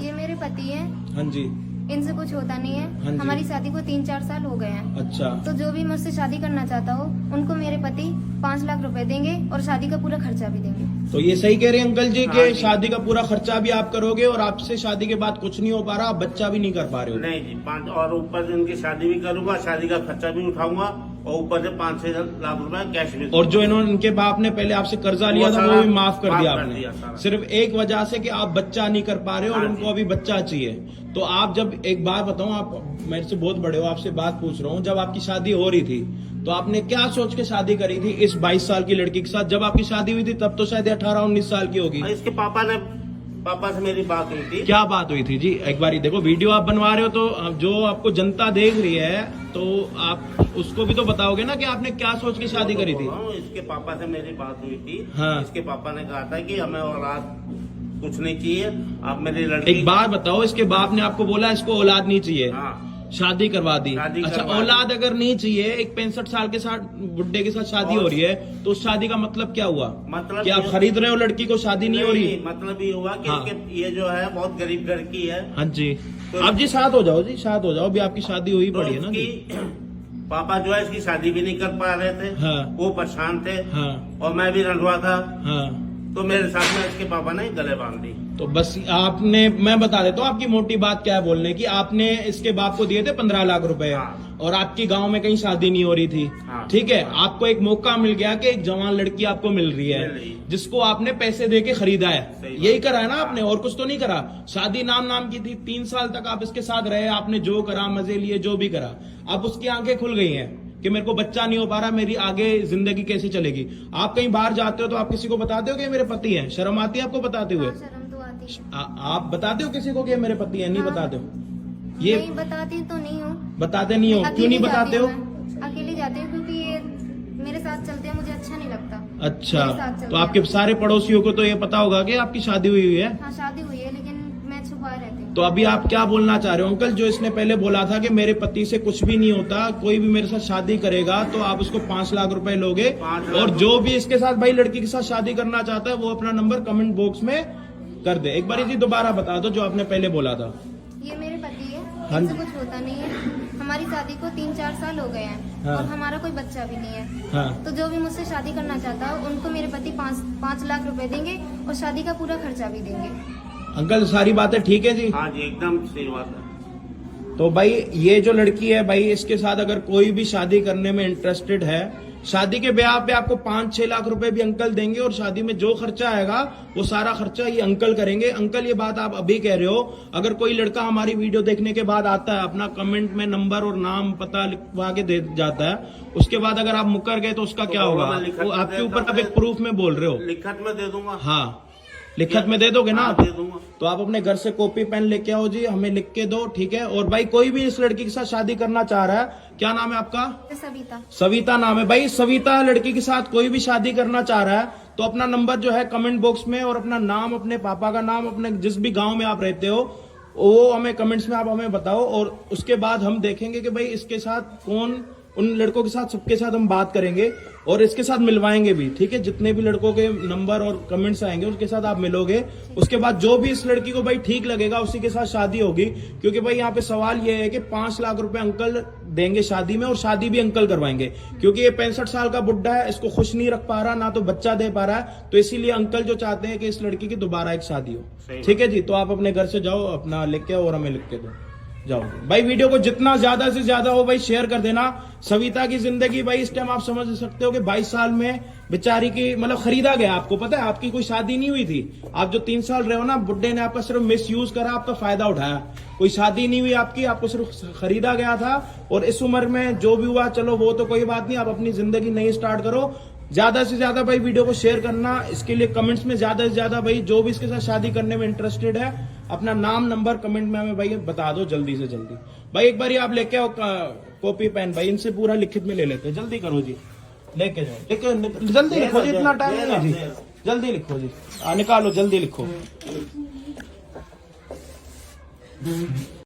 ये मेरे पति हैं। हाँ जी। इनसे कुछ होता नहीं है। हाँ जी। हमारी शादी को 3-4 साल हो गए हैं। अच्छा। तो जो भी मुझसे शादी करना चाहता हो उनको मेरे पति 5 लाख रुपए देंगे और शादी का पूरा खर्चा भी देंगे। तो ये सही कह रहे हैं अंकल जी कि शादी का पूरा खर्चा भी आप करोगे और आपसे शादी के बाद कुछ नहीं हो पा रहा, आप बच्चा भी नहीं कर पा रहे हो? नहीं जी, 5 और ऊपर से उनकी शादी भी करूंगा, शादी का खर्चा भी उठाऊंगा और ऊपर से 5-6 लाख रुपए कैश भी। और जो इन्होंने इनके बाप ने पहले आपसे कर्जा लिया था वो भी माफ कर दिया आपने, सिर्फ एक वजह से कि आप बच्चा नहीं कर पा रहे हो और उनको अभी बच्चा चाहिए। तो आप जब, एक बात बताऊं, आप मेरे से बहुत बड़े हो, आपसे बात पूछ रहा हूँ, जब आपकी शादी हो रही थी तो आपने क्या सोच के शादी करी थी इस 22 साल की लड़की के साथ? जब आपकी शादी हुई थी तब तो शायद 18-19 साल की होगी। इसके पापा से मेरी बात हुई थी। क्या बात हुई थी जी? एक बार देखो, वीडियो आप बनवा रहे हो तो जो आपको जनता देख रही है तो आप उसको भी तो बताओगे ना कि आपने क्या सोच के शादी करी थी? इसके पापा से मेरी बात हुई थी। हाँ। इसके पापा ने कहा था कि हमें औलाद कुछ नहीं चाहिए, आप मेरी लड़की। एक बात बताओ, इसके बाप ने आपको बोला इसको औलाद नहीं चाहिए? हाँ। शादी करवा दी। अच्छा, औलाद अगर नहीं चाहिए, एक 65 साल के साथ बुड्ढे के साथ शादी हो रही है, तो उस शादी का मतलब क्या हुआ? मतलब कि आप खरीद रहे हो लड़की को, शादी नहीं हो रही? मतलब ये हुआ कि ये जो है बहुत गरीब घर की है। हाँ जी। आप जी साथ हो जाओ, जी साथ हो जाओ, अभी आपकी शादी हुई पड़ी है ना जी। पापा जो है इसकी शादी भी नहीं कर पा रहे थे। हाँ। वो परेशान थे। हाँ। और मैं भी रंधवा था। हाँ। तो मेरे साथ में इसके पापा ने गले बांध दी। तो बस आपने, मैं बता देता हूँ आपकी मोटी बात क्या है बोलने की। आपने इसके बाप को दिए थे 15 लाख रुपए। हाँ। और आपकी गांव में कहीं शादी नहीं हो रही थी। हाँ। ठीक है, आपको एक मौका मिल गया कि एक जवान लड़की आपको मिल रही है जिसको आपने पैसे दे के खरीदा है। यही करा है ना आपने, और कुछ तो नहीं करा। शादी नाम की थी, 3 साल तक आप इसके साथ रहे, आपने जो करा, मजे लिए, जो भी करा। अब उसकी आंखें खुल गई हैं कि मेरे को बच्चा नहीं हो पा रहा, मेरी आगे जिंदगी कैसे चलेगी। आप कहीं बाहर जाते हो तो आप किसी को बताते हो कि मेरे पति हैं? शर्म आती है आपको बताते हुए? शर्म तो आती है। आप बताते हो किसी को कि मेरे पति हैं? नहीं बताते हो? ये नहीं बताती तो नहीं हूँ। बताते नहीं हो? क्यों नहीं बताते हो? अकेली जाती हूँ क्योंकि ये मेरे साथ चलते हैं, मुझे अच्छा नहीं लगता। अच्छा, तो आपके सारे पड़ोसियों को तो ये पता होगा कि आपकी शादी हुई है? हाँ, शादी हुई है, लेकिन मैं छुपा रहती हूँ। तो अभी आप क्या बोलना चाह रहे हो अंकल? जो इसने पहले बोला था कि मेरे पति से कुछ भी नहीं होता, कोई भी मेरे साथ शादी करेगा तो आप उसको 5 लाख रुपए लोगे, और जो भी इसके साथ भाई लड़की के साथ शादी करना चाहता है वो अपना नंबर कमेंट बॉक्स में कर दे। एक बार जी दोबारा बता दो जो आपने पहले बोला था। ये मेरे पति है, हाँ। इनसे कुछ होता नहीं है। हमारी शादी को 3-4 साल हो गए हैं हाँ। और हमारा कोई बच्चा भी नहीं है। हाँ। तो जो भी मुझसे शादी करना चाहता हो उनको मेरे पति 5 लाख रुपए देंगे और शादी का पूरा खर्चा भी देंगे। अंकल सारी बातें ठीक है जी? हाँ जी एकदम सही बात है। तो भाई ये जो लड़की है भाई, इसके साथ अगर कोई भी शादी करने में इंटरेस्टेड है, शादी के ब्याह पे आपको 5-6 लाख रुपए भी अंकल देंगे और शादी में जो खर्चा आएगा वो सारा खर्चा ये अंकल करेंगे। अंकल ये बात आप अभी कह रहे हो, अगर कोई लड़का हमारी वीडियो देखने के बाद आता है, अपना कमेंट में नंबर और नाम पता लिखवा के दे जाता है, उसके बाद अगर आप मुकर गए तो उसका क्या होगा? वो आपके ऊपर आप एक प्रूफ में बोल रहे हो। लिखत में दे दूंगा। हाँ लिखत में दे दोगे ना आप? दे दूंगा। तो आप अपने घर से कॉपी पेन लेके आओ जी, हमें लिख के दो, ठीक है? और भाई कोई भी इस लड़की के साथ शादी करना चाह रहा है, क्या नाम है आपका? सविता। सविता नाम है भाई। सविता लड़की के साथ कोई भी शादी करना चाह रहा है तो अपना नंबर जो है कमेंट बॉक्स में, और अपना नाम, अपने पापा का नाम, अपने जिस भी गांव में आप रहते हो वो हमें कमेंट्स में आप हमें बताओ, और उसके बाद हम देखेंगे कि भाई इसके साथ कौन, उन लड़कों के साथ सबके साथ हम बात करेंगे और इसके साथ मिलवाएंगे भी, ठीक है? जितने भी लड़कों के नंबर और कमेंट्स आएंगे उसके साथ आप मिलोगे। उसके बाद जो भी इस लड़की को भाई ठीक लगेगा उसी के साथ शादी होगी, क्योंकि भाई यहाँ पे सवाल ये है कि 5 लाख रुपए अंकल देंगे शादी में, और शादी भी अंकल करवाएंगे, क्योंकि ये 65 साल का बुड्ढा है, इसको खुश नहीं रख पा रहा, ना तो बच्चा दे पा रहा है, तो इसीलिए अंकल जो चाहते हैं कि इस लड़की की दोबारा एक शादी हो। ठीक है जी? तो आप अपने घर से जाओ, अपना लिख के और हमें लिख के दो, जाओ भाई। वीडियो को जितना ज्यादा से ज्यादा हो भाई शेयर कर देना। सविता की जिंदगी भाई इस टाइम आप समझ सकते हो कि 22 साल में बेचारी की मतलब खरीदा गया। आपको पता है आपकी कोई शादी नहीं हुई थी, आप जो 3 साल रहे हो ना, बुड्ढे ने आपका सिर्फ मिस यूज करा, आपका फायदा उठाया। कोई शादी नहीं हुई आपकी, आपको सिर्फ खरीदा गया था। और इस उम्र में जो भी हुआ चलो वो तो कोई बात नहीं, आप अपनी जिंदगी नई स्टार्ट करो। ज्यादा से ज्यादा भाई वीडियो को शेयर करना, इसके लिए कमेंट्स में ज्यादा से ज्यादा भाई जो भी इसके साथ शादी करने में इंटरेस्टेड है अपना नाम नंबर कमेंट में हमें भाई बता दो जल्दी से जल्दी। भाई एक बार आप लेके आओ कॉपी पेन, भाई इनसे पूरा लिखित में ले लेते हैं, जल्दी करो जी, लेके जाओ, लेके जल्दी लिखो जी, इतना टाइम नहीं है जी, जल्दी लिखो जी, निकालो जल्दी लिखो।